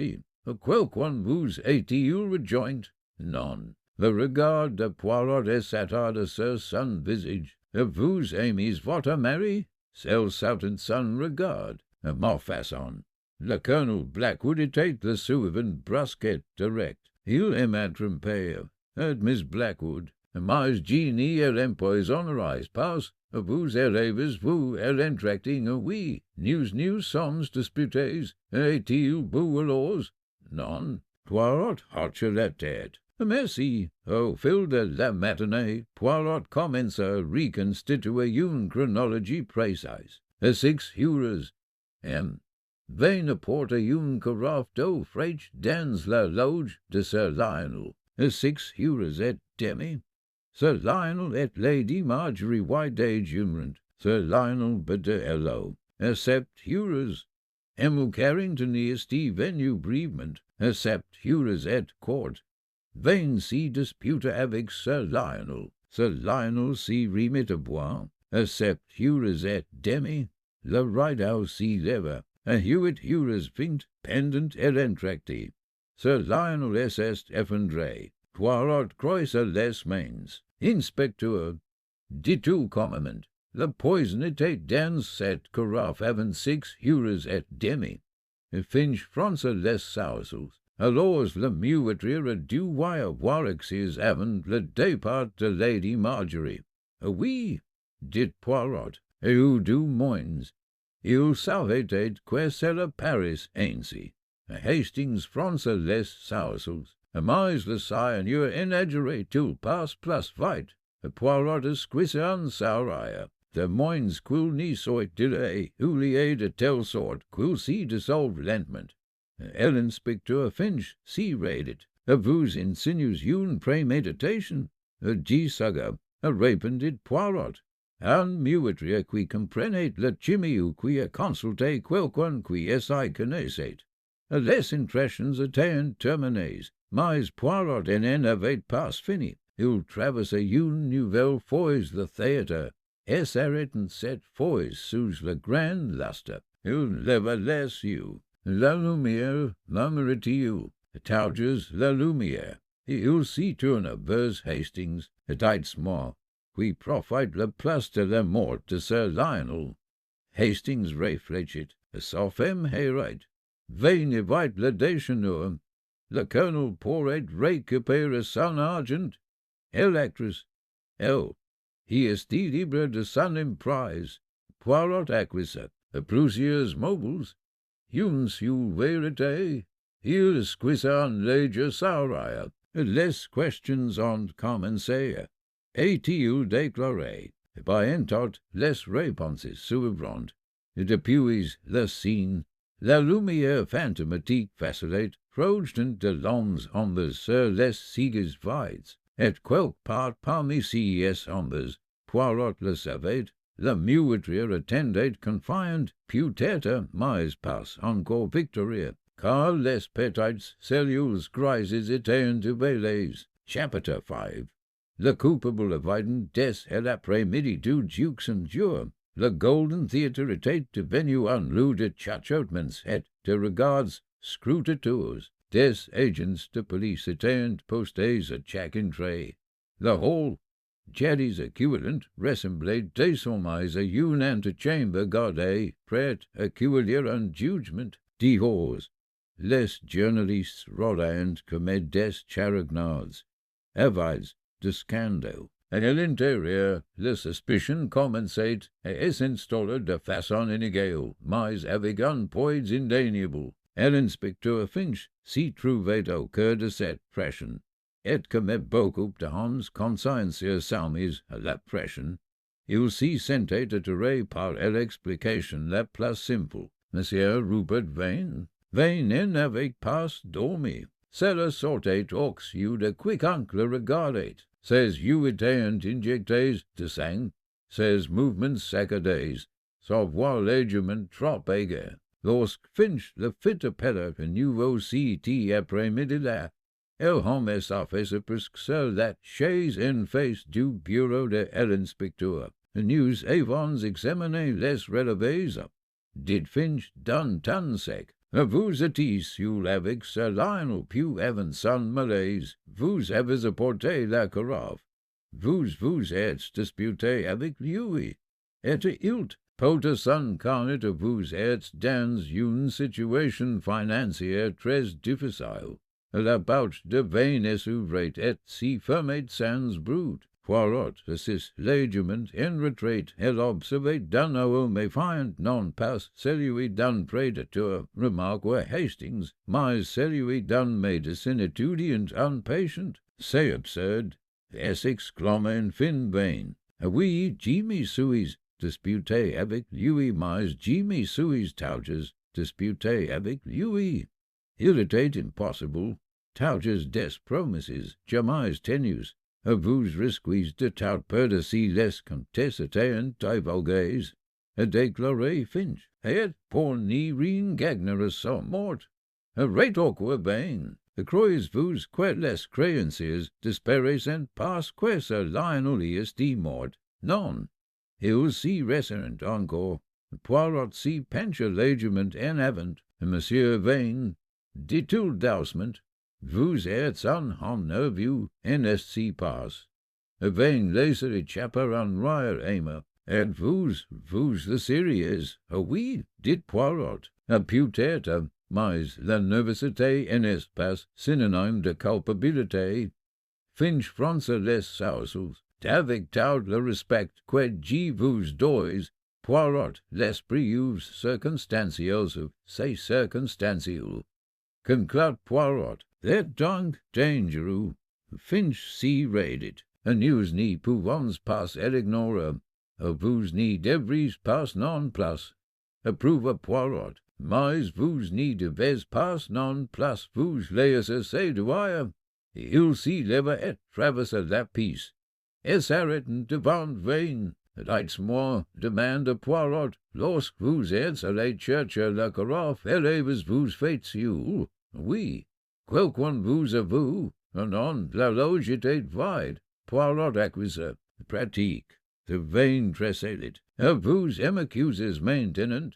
A: Quelqu'un vous est-il rejoint? Non. Le regard de Poirot s'attarda sur son visage. Vous aimez votre mari? Celle sortit son regard. Ma façon. Le colonel Blackwood était le suivant brusque et direct. Il m'a trompé. Miss Blackwood, mais Jenny elle empoisonnerait pas. Vous élèves, vous elle interacting, oui. Nous sommes disputés. Est-il beau alors? Non. Poirot hocha la tête. Merci. Au fil de la matinée, Poirot commence à reconstituer une chronologie précise. À 6 euros. Vane apporte une carafe d'eau fraîche dans la loge de Sir Lionel. À 6 euros et demi. Sir Lionel et Lady Marjorie White humorant. Sir Lionel bade hello. À 7 euros. Emily Carrington est venu brièvement. À 7 euros et quart. Vane s'y dispute avec Sir Lionel. Sir Lionel s'y remit à boire. À 7 euros et demi. Le rideau s'y leva. À 8 euros 20, pendant et entracté. Sir Lionel est effondré. Poirot croise les mains. Inspecteur, dit-il calmement, le poison était dans cette carafe avant 6 euros et demi. Finch fronça les sourcils. Alors le muetrier a dû voir axes avant le départ de Lady Marjorie. Oui, dit Poirot, et ou du moins. Il savait que c'est le Paris ainsi. Hastings fronça les sourcils. Mais le seigneur inexoré-il passe plus vite. Poirot esquisse en sauraille. De moins qu'il n'y soit delay, oublié de telle sorte qu'il s'y dissolve lentement. L'inspecteur Finch s'y raidit. Vous insinuez une préméditation. Saga, répondit Poirot. Un muetrier qui comprenait le chimie ou qui a consulté quelqu'un qui s'y connaissait. Les impressions étaient terminées, mais Poirot n'en avait pas fini. Il traversa une nouvelle fois le théâtre, et s'arrêtant cette fois sous le grand lustre. Il leva les yeux. La lumière l'amène-t-il? Tauges la lumière. Il s'y tourna vers Hastings, Editsmore, qui profite le plus de la mort de Sir Lionel. Hastings réfléchit, sa femme est Vane évite le décheneur. Le colonel pourrait récupérer son argent. Elle actrice. Elle, he est libre de son emprise. Poirot acquisa, plusieurs mobiles, uns verite, il squissan leger sauria, less questions on commencer, et-il déclaré, by entot less réponses suivront, depuis la scène, la lumière fantomatique facilite, projetant de l'ombre ombres sur les sieges vides, et quelque part parmi ces ombres, Poirot le savait, la muetrière attendait confiante, peut-être, mais pas encore victoria, car les petites cellules grises étaient déveillées. Chapitre 5. Le coupable évident des l'après-midi du Juxon jour. Le Golden Theatre était devenu un lieu de chachottements et de regards scrutateurs. Des agents de police étaient postés à chaque entrée. Le hall, Jetty's equivalent, ressemblait désormais à une antechambre gardée, prête à accueillir un jugement. Dehors, les journalistes rôdaient comme des charognards, avides de scandale. Et à l'intérieur, la suspicion commençait à s'installer de façon inégale, mais avec un poids indéniable. Et l'inspecteur Finch s'y trouvait au cœur de cette pression. Et comme beaucoup de hommes consciencieux soumis à la pression, il s'y sentait attiré par l'explication la plus simple. Monsieur Rupert Vane n'avait pas dormi. Cela sortait aux yeux de quiconque le regardait. Ses yeux étaient injectés de sang, ses mouvements saccadés, sa voix légèrement trop aiguë. Lorsque Finch le fit appeler un nouveau cet après-midi-là, il remet sa face presque sur la chaise en face du bureau de l'inspecteur. Nous avons examiné les relevés. Dit Finch d'un ton sec. Vous étiez seul avec Sir Lionel Pugh avant son malaise. Vous avez apporté la carafe. Vous êtes disputé avec lui. Et il peut s'incarner que vous êtes dans une situation financière très difficile. La bouche de Vane s'ouvrait et s'y fermait sans bruit. Poirot assist légèrement en retraite. Elle observait d'un œil méfiant non pas celui d'un prédateur, remarqua Hastings, mais celui d'un médecin étudiant impatient. C'est absurde, s'exclama enfin Vane. Oui, Jimmy suis disputé avec lui, mais Jimmy suis touches disputé avec lui. Il était impossible. Touches des promesses jamais tenues. Vous risquez de tout perdre si les comtesses étaient divulguées, a déclaré Finch, et pour n'y rien gagner à sa mort. Rétorqua Vane. Croyez-vous que les créanciers disparaissent parce que Sir Lionel est mort? Non. Il s'y resserrent encore. Poirot s'y pencha légèrement en avant, et Monsieur Vane dit-il doucement, vous êtes un homme nerveux, et n'est-ce pas? Vane laissa échapper un rire aimé. Êtes-vous le sérieux? Oui, dit Poirot. Peut-être, mais la nervosité n'est pas synonyme de culpabilité. Finch fronça les sourcils. Avec tout le respect que je vous dois, Poirot, l'esprit circonstanciel of ces circonstanciel. Conclut Poirot. C'est donc dangereux. Finch s'y raidit. Nous n'y pouvons pas l'ignorer. Vous n'y devrez pas non plus. Approuva Poirot. Mais vous n'y devez pas non plus vous laisser douiller. Il s'y leva et traversa la piste. Et s'arrêtant devant Vane. Dites-moi, demanda Poirot, lorsque vous êtes allé chercher la carafe, avez-vous fait seul? Oui. Quelqu'un vous a vu? Non, la loge était vide. Poirot acquisa. Pratique. De Vane tressaillit. Vous m'accusez maintenant.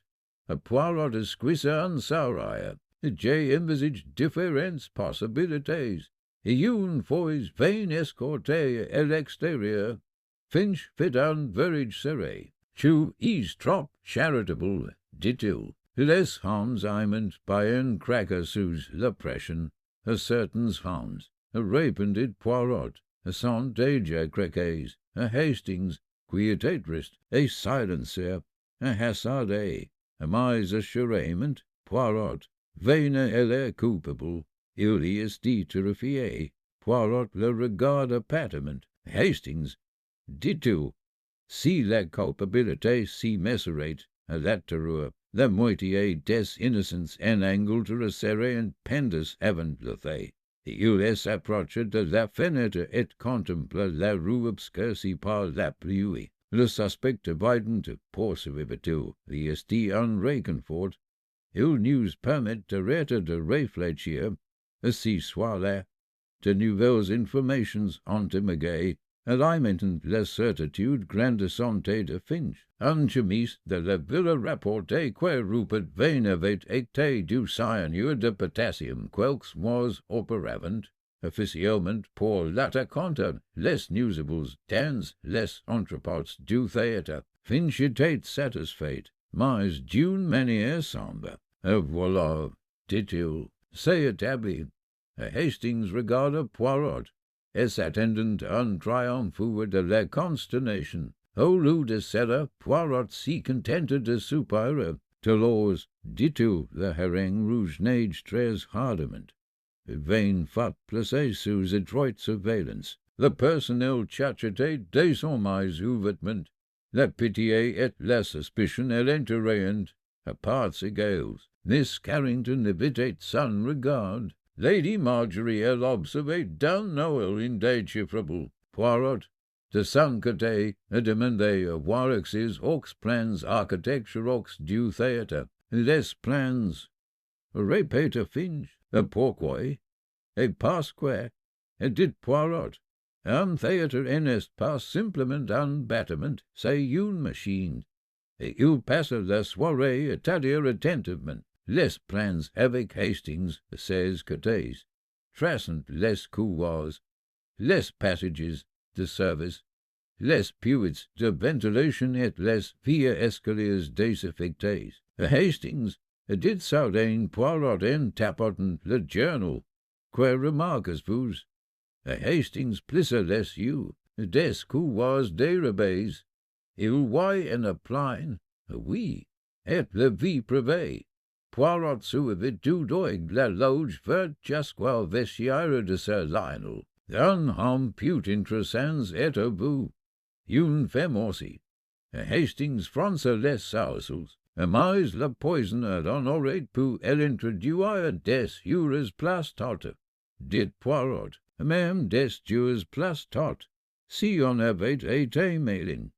A: Poirot esquissa un sourire. J'ai envisagé différentes possibilités. Une fois Vane escorté à l'extérieur, Finch fit un verrage serré. Tu es trop charitable, dit-il. Les hommes aiment bien craquer sous la pression. Certains hommes, répondit Poirot, sont déjà craqués. Hastings, qui était triste et silencieux, a hasardé, mais assurément, Poirot, veine elle coupable, il y est terrifié, Poirot le regarde appattement, Hastings, dis-tu, si la culpabilité si mesurate, à l'atterreur, la moitié des innocents en angle de resserrer en pendus avant le fait. Il s'approche de la fenêtre et contemple la rue obscurcie par la pluie. Le suspect abidant poursuivre-t-il, il est en réconfort. Il nous permet d'arrêter de réfléchir, si soit-là, de nouvelles informations entémagées, alimentant la certitude grandissante de Finch. En chemise de la ville rapportée que Rupert Vane avait été du cyanure de potassium quelques mois auparavant, officiellement pour l'attaquant les nuisibles dans les entrepôts du théâtre. Finch était satisfait, mais d'une manière sombre. Voilà, dit-il, c'est établi. Hastings regarda Poirot, et s'attendant un triomphe de la consternation. Au lieu de cela, Poirot s'y contenta de soupirer. Alors, dit-il, le harangue rouge nage très hardiment. Vane fit placer sous adroite surveillance. Le personnel cherchait désormais ouvertement. La pitié et la suspicion l'intéressant à parts égales. Miss Carrington evitait son regard. Lady Marjorie elle observait d'un Noël indéchiffrable. Poirot, de son côté, a demandé à voir aux plans architecturaux du théâtre. Les plans, répéta Finch, pourquoi, et parce que, dit Poirot, un théâtre n'est pas simplement un bâtiment, c'est une machine. Et il passa la soirée à étudier attentivement les plans avec Hastings à ses côtés, traçant les couloirs, les passages de service, les puits de ventilation et les vieux escaliers désaffectés. Hastings dit soudain Poirot en tapotant le journal. Que remarquez-vous? Hastings plissa les yeux, des couloirs dérobés. Il voit en plein, oui, et la vie privée. Poirot suivit du doigt la loge vers jusqu'au vestiaire de Sir Lionel. Un homme peu intéressant est à vous. Une femme aussi. Hastings fronça les sourcils. Mais le poisonneur en aurait pu l'introduire des heures plus tard. Dit Poirot, même des heures plus tard, si on avait été mêling.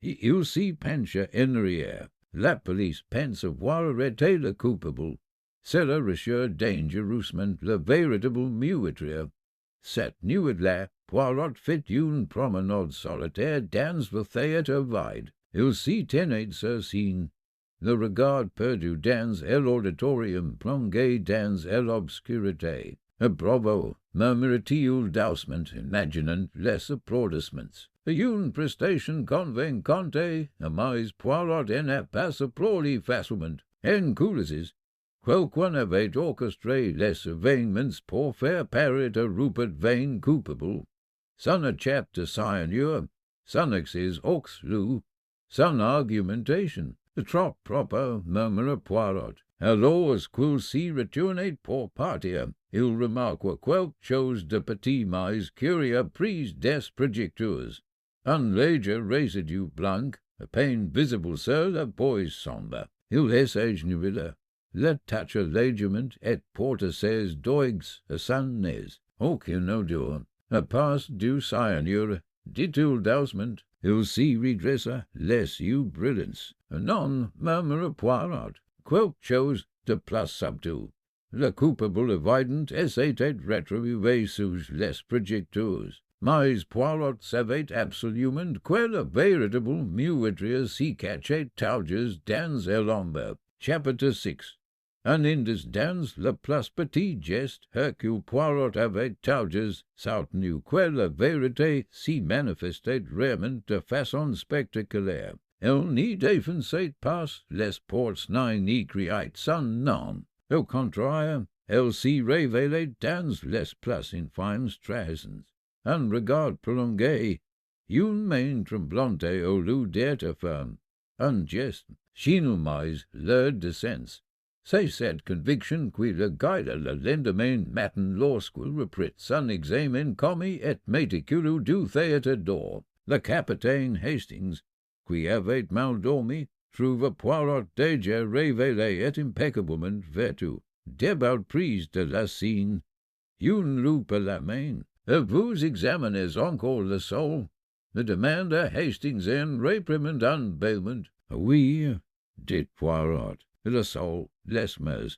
A: Il s'y pencha en arrière. La police pense avoir arrêté le coupable. Cela recherche dangereusement le véritable meurtrier. Cette nuit-là, Poirot fit une promenade solitaire dans le théâtre vide. Il s'y tenait sur scène, le regard perdu dans l'auditorium plongé dans l'obscurité. Bravo, murmura-t-il doucement, imaginant les applaudissements. Une prestation convaincante, mais Poirot n'a pas applaudi facilement. En coulisses, quelqu'un avait orchestré les événements pour faire paraître Rupert Vane coupable. Son échappe de cyanure, son excès oxlou, son argumentation, trop proper, murmura Poirot. Alors qu'il s'y retournait pour partir, il remarqua quelque chose de petit mais curieux prise des projecteurs. Un léger résidu blanc, à peine visible sur la boise sombre. Il s'agenouilla là, le tacha légèrement et porta ses doigts à son nez. Aucune odeur, à part du cyanure, dit-il doucement. Il s'y redressa, les yeux brillants. Non, murmura Poirot, quelque chose de plus subtil. Le coupable évident essayait rétribué sous les projecteurs. Mais Poirot savait absolument que le véritable meurtrier s'y cachait talges dans l'ombre. Chapitre 6. Un indice dans le plus petit geste, Hercule Poirot avait talges soutenu que la vérité s'y manifestait rarement de façon spectaculaire. Elle n'y défonçait pas les portes ni criait son nom. Au contraire, elle s'y révélait dans les plus infimes trahisons. Un regard prolongé, une main tremblante au lieu d'être ferme, un geste, Shinelmais leur descens. C'est cette conviction qui le guide le lendemain matin lorsqu'il reprit son examen commis et méticuleux du théâtre d'or. Le capitaine Hastings, qui avait mal dormi, trouva Poirot déjà révélé et impeccablement vêtu, débat prise de la scène, une loupe à la main. Vous examinez encore le sol? Le demande Hastings en réprimandant bêlement. Oui, dit Poirot, le sol, l'esmes.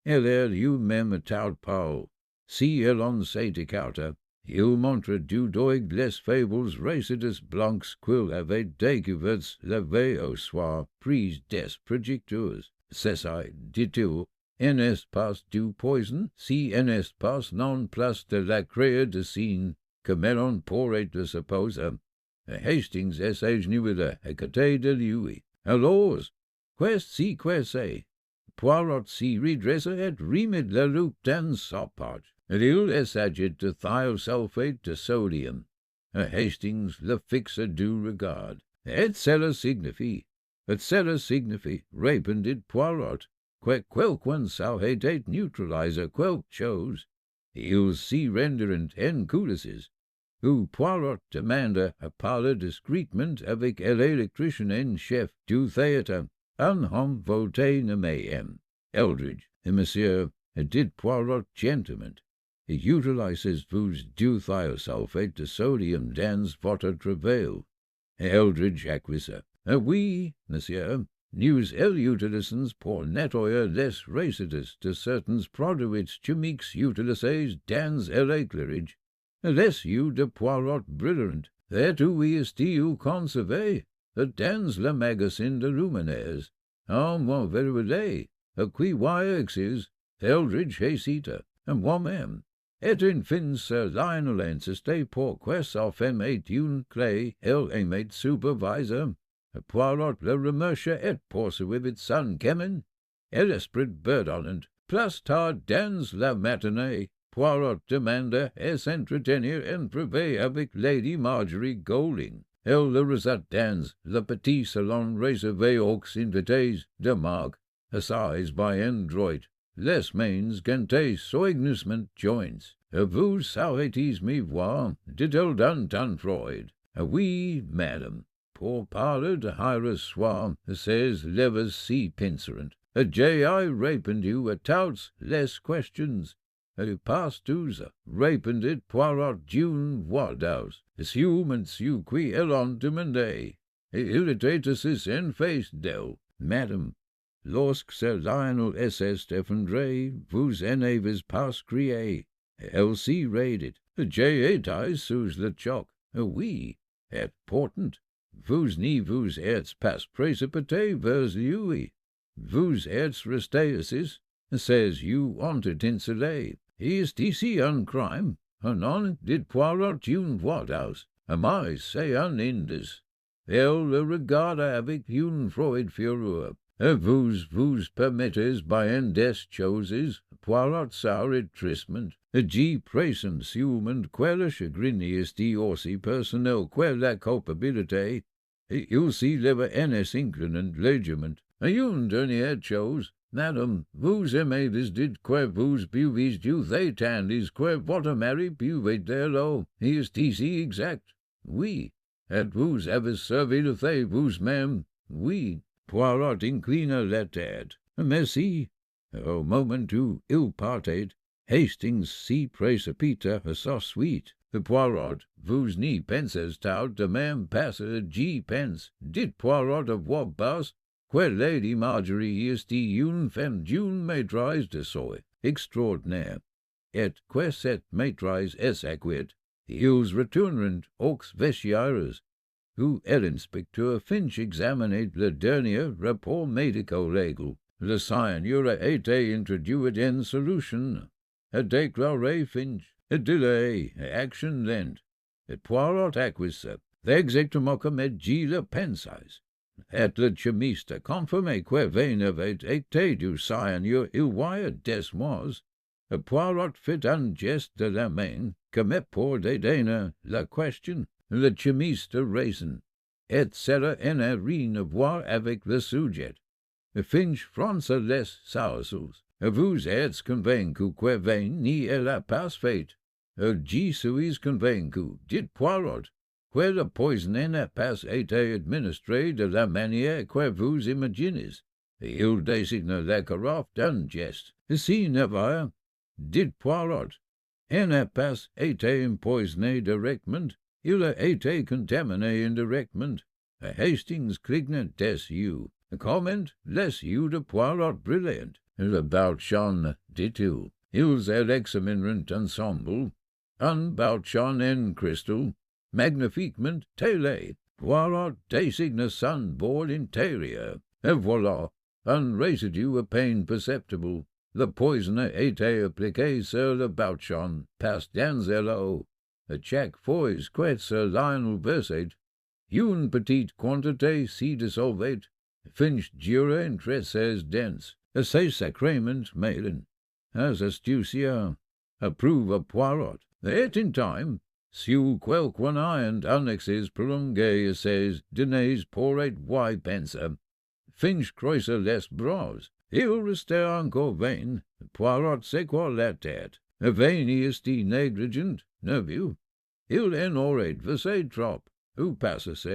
A: Elle est lui-même tout pâle. Si elle en s'est écartée, il montre du doigt les fables récites blancs qu'il avait découvertes la veille au soir, prises des projecteurs. C'est ça, dit-il. N'est-ce pas du poison, si n'est-ce pas non plus de la création, comme on pourrait le supposer? Hastings essaie nulle à côté de lui. Alors, si c'est? Poirot s'y redressa et remit la loupe dans sa poche. Il essayait de thiosulfate de sodium. Hastings le fixa du regard. Et cela signifie, répondit Poirot, que quelqu'un saurait neutraliser quelque chose. Il s'y rendirent en coulisses, où Poirot demanda à parler discrètement avec l'électricien en chef du théâtre, un homme voté nommé Eldridge. Et monsieur, dit Poirot gentlemen, utilisez-vous du thiosulfate de sodium dans votre travail? Eldridge acquiesça. Oui, monsieur. Nous l'utilisons pour nettoyer les résidus de certains produits chimiques utilisés dans l'éclairage. Les yeux de Poirot brillent, et où est-il conservé? Dans le magasin de Luminaires. En moi vérité, à qui voyez-vous? Eldridge hésita, moi-même. Et enfin Sir Lionel insistait pour que sa femme ait une clé, elle aimait supervisor. Poirot le remercia et poursuivit son chemin. Et l'esprit bourdonnant, plus tard dans la matinée, Poirot demanda à s'entretenir en privé avec Lady Marjorie Golding. Elle le reçut dans le petit salon réservé aux invités de marque, assises by un droit, les mains gantées soigneusement jointes. Vous sauriez me voir, dit-elle d'un ton froid. Oui, madame. Pour parler de higher soir, ses lèvres si pincerant. J'ai répondu à toutes les questions. Pas-tous, répondit Poirot d'une voix douce. Monsieur qui elle en demandait. Il était assis en face d'elle. Madame, lorsque Sir Lionel s'est effondré, vous en avez pas crié. Elle s'y raidit. J'ai été sous le choc. Oui, et pourtant, vous n'y vous êtes pas précipité vers lui. Vous êtes resté assis. Ses yeux ont étincelé. Est ici un crime? Non, dit Poirot d'une voix douce. Mais c'est un indice. Elle le regarda avec une froide fureur. Vous permettez bien des choses? Poirot sourit tristement. J'y présentement que le chagrin est aussi personnel que la culpabilité. Il s'y leva en s'inclinant légèrement. Une dernière chose. Madame, vous aimez dit que vous buvez du thé tandis que votre mari buvait de l'eau. Est ici exact? Oui. Et vous avez servi le thé vous-même? Oui. Poirot inclina la tête. Merci. Au moment où il partait, Hastings s'y précipita à sa suite. Poirot, vous n'y pensez tout de même pas j'y pense. Dit Poirot à voix basse, que Lady Marjorie est une femme d'une maîtrise de soi extraordinaire, et que cette maîtrise est acquise. Ils retournèrent aux vestiaires, où l'inspecteur Finch examinait le dernier rapport médico-légal. Le seigneur a été introduit en solution. A déclaré Finch, a délai, a action lent. Et Poirot acquiesça, exactement comme dit le pensais. Et le chimiste confirmé que vain avait été du seigneur il voyait des mois. Poirot fit un geste de la main, comme pour dédaigner la question. Le chimiste raisonne. et cela en a rien à voir avec le sujet. Finch France les sauces. Vous êtes convaincu que vain ni est la passe faite. J'y suis convaincu, dit Poirot, que le poison n'a pas été administré de la manière que vous imaginez. Il désigne la carafe d'un geste. Si never, dit Poirot, il n'a pas été empoisonné directement, il a été contaminé indirectement. Hastings clignant des yeux. Comment les yeux de Poirot brillant. Le Bouchon, dit-il. Ils examineront ensemble. Un Bouchon en cristal, magnifiquement taillé. Poirot désigne son bord intérieur. Et voilà, un résidu à peine perceptible. Le poison a été appliqué sur le Bouchon, passe dans l'eau. À chaque fois que ce Lionel versait, une petite quantité s'y dissolvait. Finch dura entre ses dents. C'est sacrément maiden. As astucia, approuve Poirot. Et in time, sur quelqu'un ayant annexes prolongées à ses dîners pour être why pensa, Finch croisa les bras. Il restait encore vain. Poirot secoua la tête. Vain est négligent, ne vu? Il en aurait versé trop. Ou passes,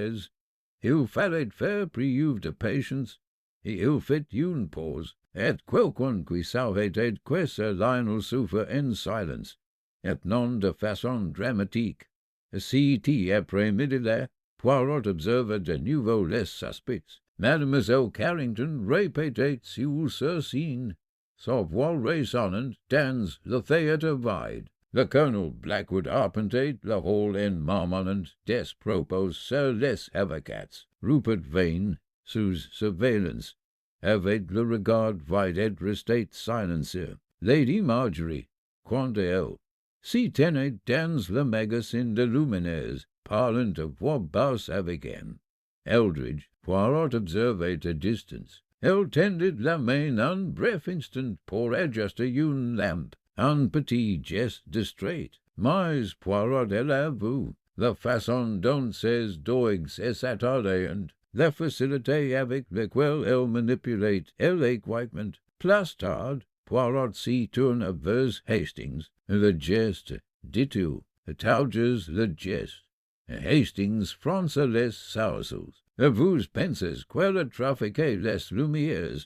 A: il fallait faire preuve de patience, et il fit une pause, et quelqu'un qui savait que Sir Lionel souffre en silence, et non de façon dramatique. Si après-midi-là, Poirot observa de nouveau les suspects. Mademoiselle Carrington répétait sur ce scene. Sa voix résonnante dans le théâtre vide. Le colonel Blackwood arpentait le hall en marmonnant des propos sur les avocats. Rupert Vane, sous surveillance, avait le regard vide et restait silencieux. Lady Marjorie, quant à elle, s'y tenait dans le magasin de luminaires, parlant à voix basse avec Anne. Eldridge, Poirot observait à distance. Elle tendait la main un bref instant pour adjuster une lampe. Un petit geste distrait, mais Poirot elle avoue la façon dont ses doigts s'attardent, la facilité avec laquelle elle manipulait l'équipement. Plus tard, Poirot s'y tourne vers Hastings. Le geste, dit-il, tauges le geste. Hastings fronça les sourcils. Vous pensez qu'elle trafiquait les lumières?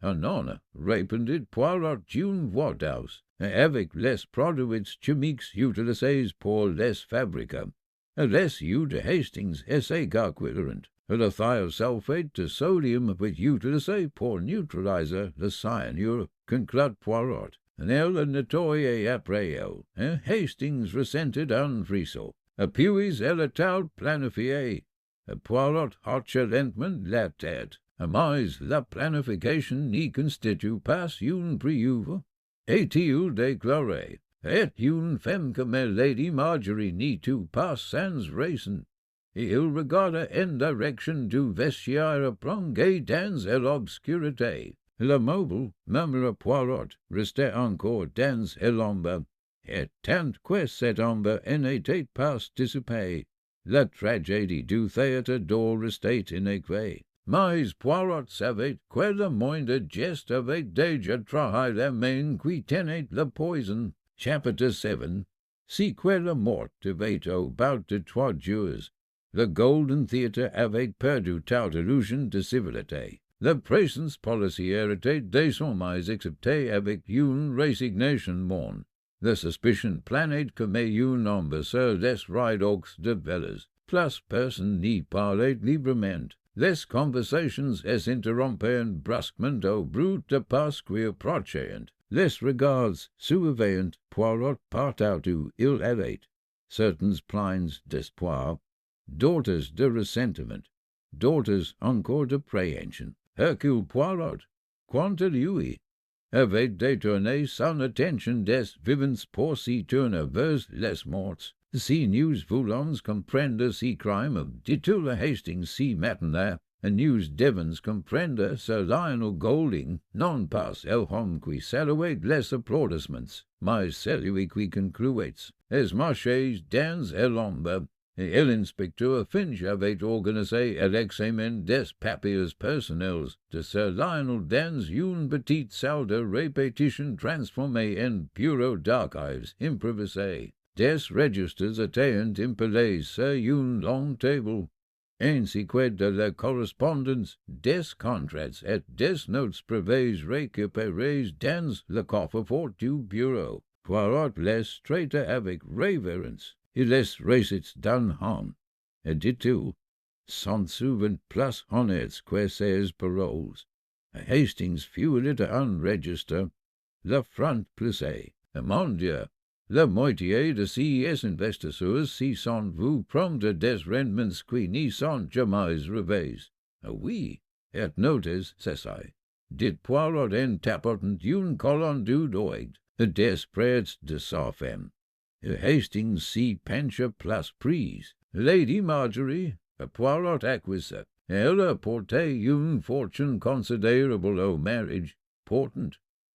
A: Non, répondit Poirot d'une voix douce. Avec les produits chimiques utilisés pour les fabriquer. Les yeux de Hastings essaient calculerant. Le thiosulfate de sodium est utilisé pour neutraliser le cyanure, conclut Poirot. Elle nettoyait après elle. Hastings ressentit un frisson. Puis elle a tout planifié. Poirot hocha lentement la tête. Mais la planification n'y constitue pas une preuve. Et-il déclaré, et une femme comme Lady Marjorie n'y tout pas sans raison. Et il regarda en direction du vestiaire plongé dans l'obscurité. Le mobile, murmura Poirot, restait encore dans l'ombre, et tant que cette ombre n'était pas dissipée, la tragédie du théâtre d'or restait inachevée. Mais Poirot savait que le moindre geste avait déjà trahi la main qui tenait le poison. Chapitre 7. Si que la mort avait au bout de 3 jours. Le Golden Theatre avait perdu toute illusion de civilité. La présence policière était désormais acceptée avec une résignation morne. La suspicion planait comme une ombre sur les rideaux de Vélez. Plus personne n'y parlait librement. Les conversations s'interrompaient brusquement au bruit de pas qui approchaient. Les regards surveillant Poirot partout où il allait. Certaines plaintes d'espoir, d'autres de ressentiment, d'autres encore de préhension. Hercule Poirot, quant à lui, avait détourné son attention des vivants pour s'y tourner vers les morts. Si nous voulons comprendre si crime, dit-il à Hastings si matin-là, et nous devons comprendre Sir Lionel Golding, non pas el homme qui saluait les applaudissements, mais celui qui concluait, es marchés dans l'ombre, l'inspecteur Finch avait organisé un examen des papiers personnels de Sir Lionel dans une petite salle de répétition transformée en bureau d'archives improvisé. Des registres étaient impilés sur une longue table, ainsi que de la correspondance, des contrats et des notes privées récupérées dans le coffre-fort du bureau. Poirot les traita avec révérence. Il les récite d'un homme, et dit-il, s'en souvint plus honnêtes que ses paroles. Hastings fut un registre, le front plissé. Mon Dieu, la moitié de ces investisseurs s'y sont vus prendre des rendements qui n'y sont jamais revés. Oui, et notez ceci. Dit Poirot en tapant une colonne du doigt, des prêts de sa femme. Hastings s'y pencha plus prise. Lady Marjorie, Poirot acquisa. Elle apportait une fortune considérable au marriage. Portant,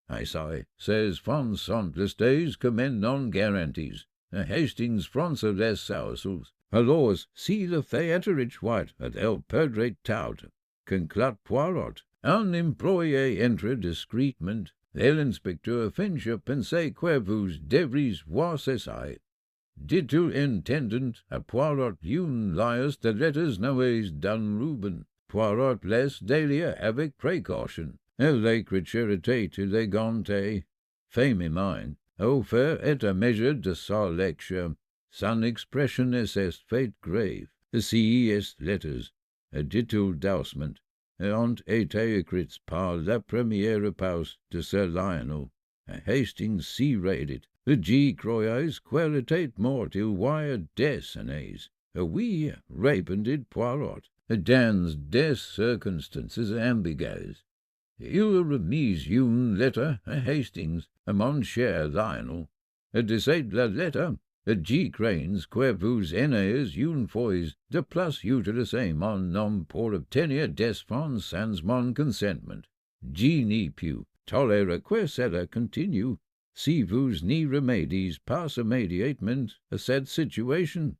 A: I say, ses fonds sont listés comme non garantis. Hastings fronça les sourcils. Alors, si le théâtre est white, elle perdrait tout. Conclut Poirot. Un employé entra discrètement. L'inspecteur Finch pensait que vous devriez voir ceci. Dit-il intendant à Poirot une liste de lettres nommées d'un Reuben. Poirot les délia avec précaution. L'écriture était élégante. Femme mine, au fur et à mesure de sa lecture, son expression est faite grave. Ces lettres, dit-il doucement, ont été écrites par la première épouse de Sir Lionel. Hastings s'y raidit. J'y croyais qu'elle était morte il y a des années. Oui, répondit Poirot, dans des circonstances ambiguës. Il remis une lettre à Hastings, à mon cher Lionel. De cette lettre, j'y crains que vous ayez une fois de plus utilisé mon nom pour obtenir des fonds sans mon consentement. J'y n'y pu tolérer que cela continue, si vous n'y remédiez pas immédiatement à cette situation.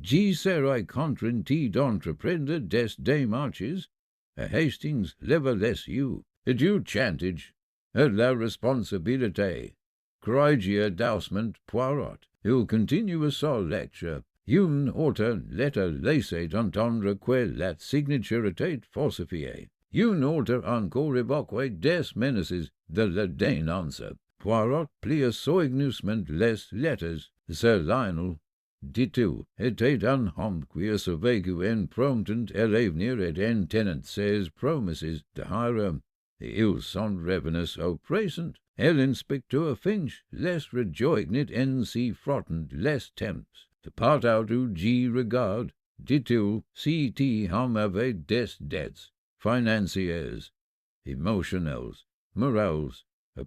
A: J'y serai contraint d'entreprendre des démarches. Hastings leva les yeux. Du chantage, la responsabilité. Croyez doucement Poirot. Il continua sa lecture. Une autre lettre laissait entendre que la signature était falsifiée. Une autre encore évoquait des menaces de la dénonce. Poirot plia soigneusement les lettres. Sir Lionel, dit-il, était un homme qui se vécu en promptant à l'avenir et en tenant ses promesses de hire. Ils sont revenus au présent. L'inspecteur Finch les rejoignit en s'y frottant les temps. De part out où j'y regarde, dit-il, si ti homme avait des dettes financières, émotionnelles, morales,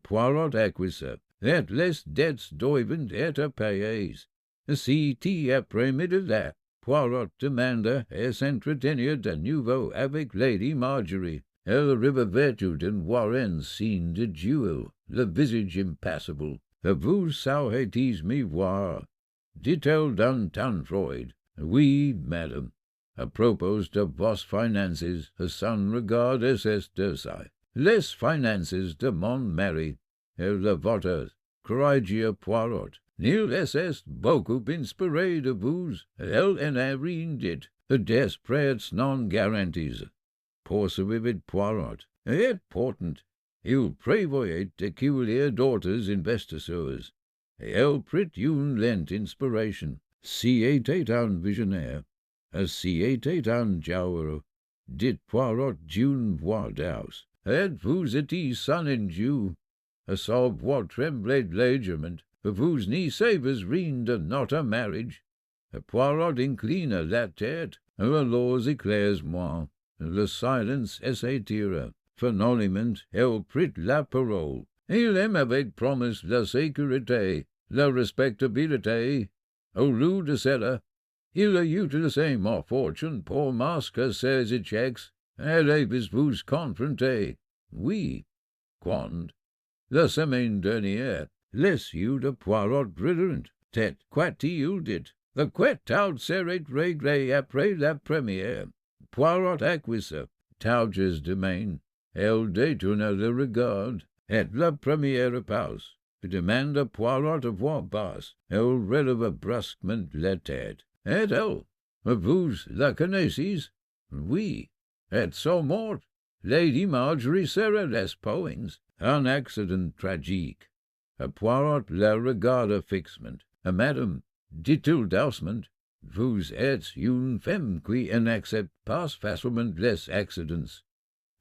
A: Poirot acquisa, et les dettes doivent être payées. Si ti après midi-là, Poirot demanda à s'entretenir de nouveau avec Lady Marjorie. Elle revêtue d'un warren signe de duel, le visage impassible. Vous sauriez me voir, dit-elle d'un ton froid. Oui, madame. À propos de vos finances, son regard est ceci. Les finances de mon mari, et le vôtre, croyez Poirot. Nil est beaucoup inspiré de vous, elle en a rien dit, des prêts non garantis. Poursuivit Poirot, et pourtant, il prévoyait d'accueillir d'autres investisseurs, et elle prit une lente inspiration. Si était un visionnaire, si était un joueur, dit Poirot d'une voix douce, et vous étiez son injure, à sa voix tremblait légèrement, vous n'y savez rien de notre marriage. Poirot inclina la tête, alors éclairez-moi. Le silence s'étira. Finalement, elle prit la parole. Il m'avait promis la sécurité, la respectabilité. Au lieu de cela, il a utilisé ma fortune pour masquer ses échecs. Allez-vous confronter? Oui. Quand? La semaine dernière, les yeux de Poirot brillèrent. Qu'a-t-il dit? Le quet taud serait réglé après la première. Poirot acquise, tauges domaine. Elle détourna le regard. Et la première pause. Demanda Poirot de voix basse. Elle releva brusquement la tête. Et elle, vous la connaissez? Oui. Et so mort. Lady Marjorie Sarah les Poings. Un accident tragique. Poirot la regarda fixement. Madame, dit-il doucement, vous êtes une femme qui n'accepte pas facilement les accidents.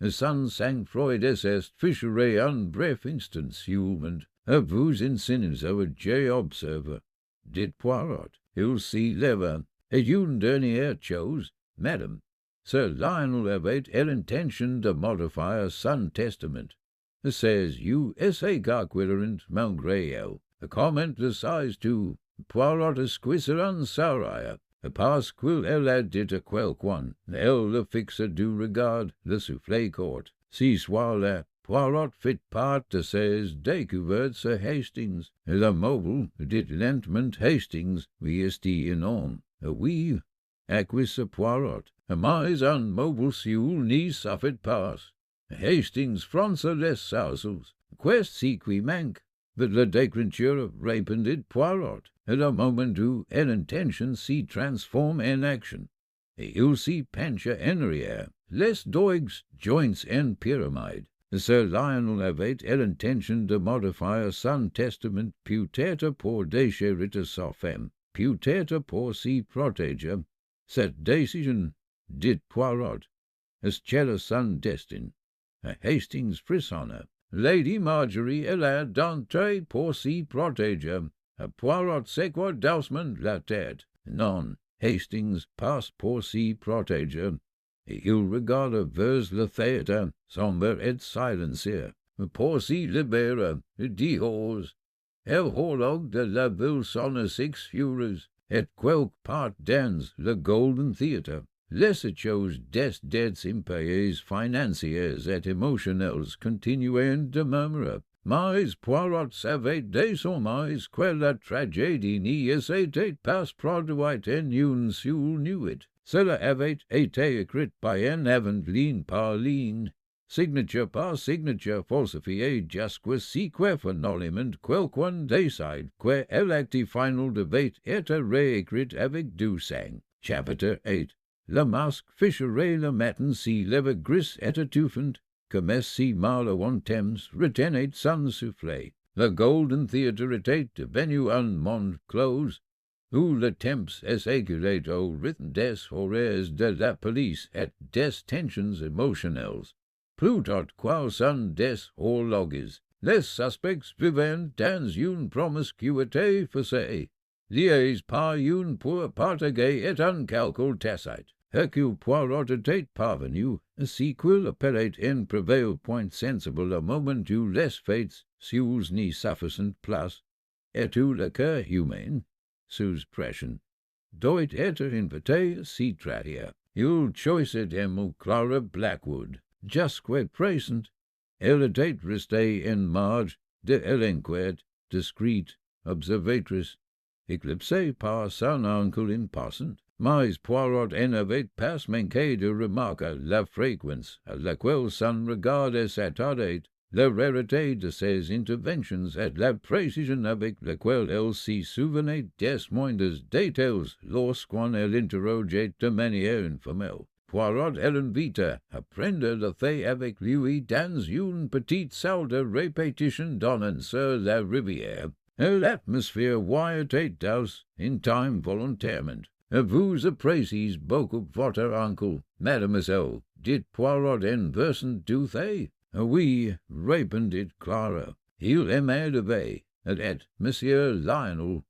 A: Sans sang-froid est ficherait un bref instant seulement. Vous insinuez, j'ai observé, dit Poirot. Il s'y leva. Et une dernière chose, madame, Sir Lionel avait l'intention de modifier son testament. Says you essay garquillerant malgré elle. Comment le sais-tu? Poirot esquisser en sauraille, parce qu'elle a dit à quelqu'un, elle le fixe du regard, le soufflet court. Si soit-là, Poirot fit part de ses découvertes à Hastings. Le mobile dit lentement Hastings, oui esti in homme. Oui, acquise Poirot. Mais un mobile sioul n'y suffit pas. Hastings fronça les sourcils. Quest si qui manque? But la décrenture répondit Poirot. At a moment où l'intention s'y transforme en action. Et il s'y penche en arrière. Les doigts joints en pyramide. Sir Lionel avait l'intention de modifier son testament peut-être pour déchérir sa femme, peut-être pour s'y protéger. Cette décision, dit Poirot, est son destin. Hastings frissonna. Lady Marjorie elle a d'entrer pour s'y protéger. Poirot secoua doucement la tête. Non, Hastings passe pour s'y protéger. Et il regarda vers le théâtre, sombre et silencieux, pour s'y libérer, dit hausse. El horloge de la ville sonne 6 heures, et quelque part dans le Golden Theatre. Les choses des dettes impayées financières et émotionnelles continuèrent de murmurer. Mais Poirot savait désormais que la tragédie n'y s'était pas produite en une seule nuit. Cela avait été écrit par un avant ligne par ligne, signature par signature falsifiée jusqu'ici que finalement quelqu'un décide que l'acte final devait être réécrit avec du sang. Chapitre 8. Le masque ficherait le matin si lève gris et étouffant, comme si mal à temps retenait son soufflet. Le Golden Theatre était devenu un monde clos, où le temps est éculé au rythme des horreurs de la police et des tensions émotionnelles. Plutôt qu'au son des horloges, les suspects vivaient dans une promiscuité forcée, liés par une pour partager et un calcul tacite. Hercule Poirot était parvenu, si qu'il appelait un prévail point sensible au moment où les faits s'usent ni sufficient place, et où le cœur humain, sous pression, doit être invité s'y trahir. Il choisit un Clara Blackwood, jusqu'à présent. Elle était restée en marge, délinquante, discrète, observatrice, éclipsée par son oncle impatient. Mais Poirot en avait pas manqué de remarquer la fréquence à laquelle son regard s'attardait, la rareté de ses interventions et la précision avec laquelle elle s'y souvenait des moindres détails lorsqu'on elle interrogeait de manière informelle. Poirot elle invita à prendre le thé avec lui dans une petite salle de répétition donnant sur la rivière. L'atmosphère était douce, in time volontairement. Vous appréciez beaucoup votre oncle, mademoiselle, dit Poirot en versant du thé. Oui, répondit Clara. Il aimait le vin, et Monsieur Lionel.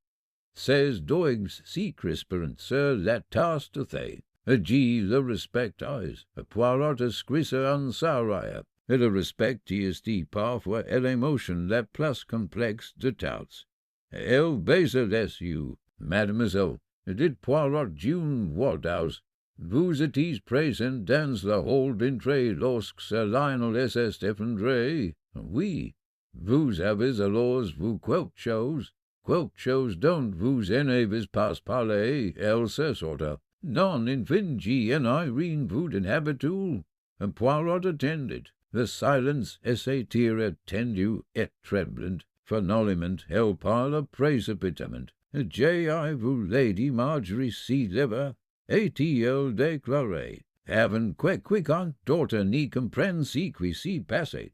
A: Ses doigts si crispèrent sur la tasse de thé. J le respectais. Poirot esquisse en sauraille. Et le respect est parfois l'émotion la plus complexe de toutes. Elle baisa les yeux. Mademoiselle, dit Poirot d'une voix douce, vous étiez présent dans le hall d'entrée lorsque Sir Lionel s'est effondré? Oui. Vous avez alors vu quelque chose? quelque chose dont vous n'avez pas parlé, elle se sorta. Non infingi en Irene vous inhabitul. And Poirot attended. The silence s'étira tendu et tremblant, for noliment elle par le précipitement. J.I. vous Lady Marjorie C. Liver, a-t-il déclaré, having quiquant daughter ni comprend si qui si passait.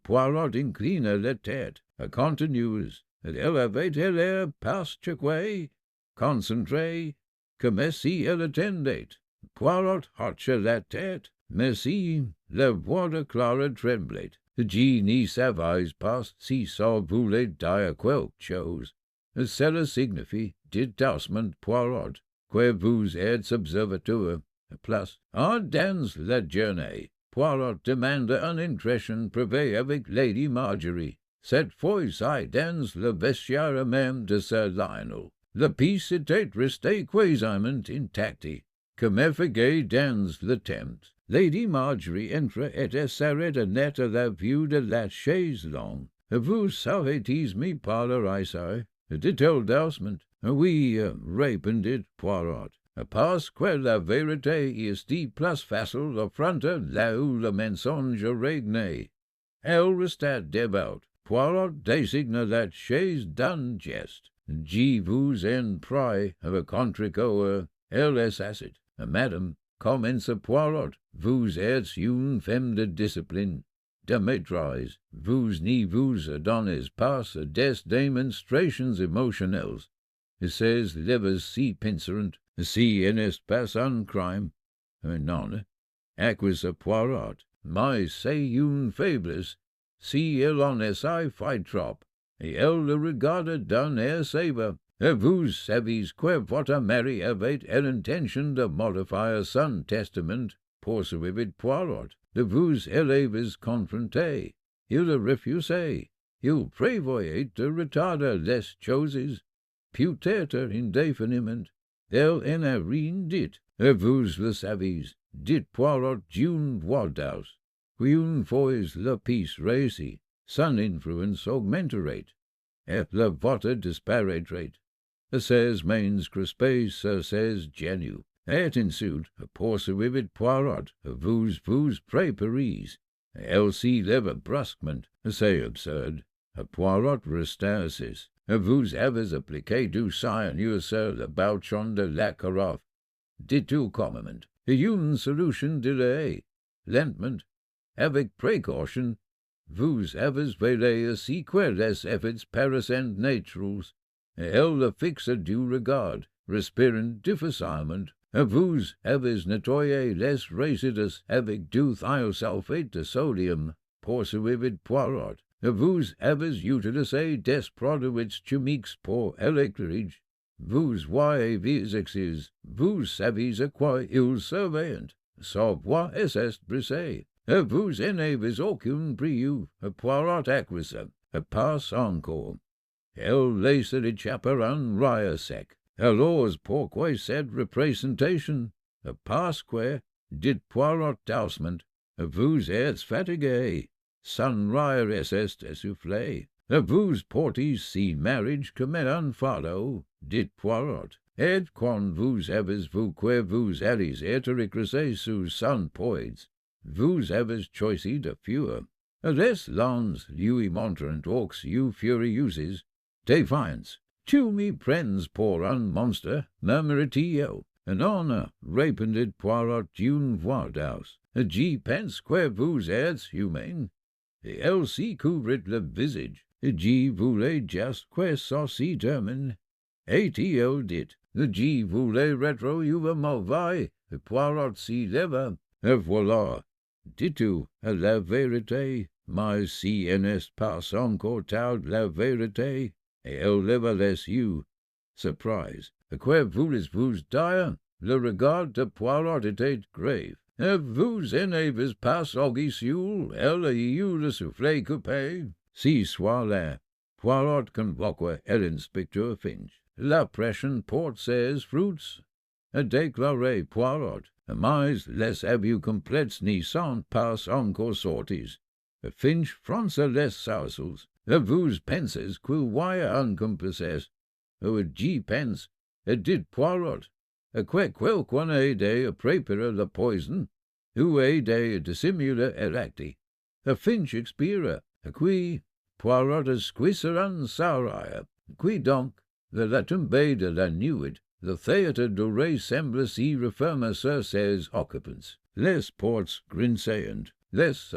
A: Poirot inclina la tête, continues, elle avait l'air paschaque, concentré, comme si elle attendait. Poirot hocha la tête, mais si la voix de Clara tremblait. G n'y savait pas si ça voulait dire quelque chose. Cela signifie, dit doucement Poirot, que vous êtes observateur. Plus, dans la journée, Poirot demanda une impression privée avec Lady Marjorie. Cette fois-ci dans le vestiaire même de Sir Lionel. La pièce était restée quasiment intacte, comme figurée dans le thème. Lady Marjorie entra et s'arrêta net à la vue de la chaise longue. Vous savez-vous me parler, sir? Dit-elle doucement. Oui, répondit Poirot. Parce que la vérité est plus facile affronter là où le mensonge règne. Elle resta dévote. Poirot désigna la chaise d'un geste. Je vous en prie, avec contrecoeur, elle s'assit. Madame, commença Poirot, vous êtes une femme de discipline, de maîtrise. Vous n'y vous donnez pas à des démonstrations émotionnelles. Ces livres si pincerant, si n'est pas un crime. Non, accusa Poirot, mais c'est une faiblesse. Si elle en essaie fait trop, et elle le regarda d'un air sévère. Vous savez que votre mari avait l'intention de modifier son testament, poursuivit Poirot, de vous élèves confrontés. Il a refusé. Il prévoyait de retarder les choses, peut-être indéfiniment. Elle en a rien dit. Vous le savez, dit Poirot d'une voix douce. Une fois la pièce réussie, son influence augmenterait, et la vôtre disparaîtrait. Ces mains crispées sur ces genoux, et ensuite, poursuivit Poirot, vous préparez. Elle s'y leva brusquement. C'est absurde. Poirot resta assis. Vous avez appliqué du cyanure sur le bouchon de la carafe. Dit-il calmement. Une solution diluée, lentement, avec précaution. Vous avez veillé à ce que les effets paraissent naturels. Elle le fixa du regard, respirant difficilement. Vous avez nettoyé les résidus avec du thiosulfate de sodium, poursuivit Poirot. Vous avez utilisé des produits chimiques pour électrage. Vous voyez vos excuses. Vous savez à quoi ils servent. Sa voix est brisée. Vous n'avez aucune preuve. Poirot acquiesça. Passe encore. Elle laissa échapper un rire sec. Alors pourquoi cette représentation? Parce que, dit Poirot doucement, vous êtes fatigué. Son rire est essoufflé. Vous portez si marriage comme un fardeau, dit Poirot. Et quand vous avez vu que vous allez être écrasé sous son poids, vous avez choisi de fuir. Les lands lui montrant aux you furieuses, défiance. Tu me prends pour un monstre, murmura-t-il. Non, répondit Poirot d'une voix douce. Je pense que vous êtes humain. Et elle s'y couvrit le visage. Je voulais juste que ça s'y termine. A-t-il dit. Je voulais rétrouvre mauvais. Poirot s'y leva. Voilà. Dis-tu la vérité, mais si elle n'est pas encore tard la vérité? Et elle leva les yeux. Surprise. Que voulez-vous dire? Le regard de Poirot était grave. Vous en avez pas augustieux, elle a eu le soufflet coupé. Si soir-là, Poirot convoqua l'inspecteur Finch. La pression porte ses fruits. A déclaré Poirot. Mais les abus complets n'y sont pas encore sortis. Finch fronça les sourcils. Vos penses quil wire uncompresses, G pens, did Poirot, quel quone de prepara la poison, de dissimula erecti, fin Shakespeare, qui Poirot squisseran sauria, qui donc, the letum de la nuit, the theatre dorée semble si referma sur ses occupants, les ports grinceant, les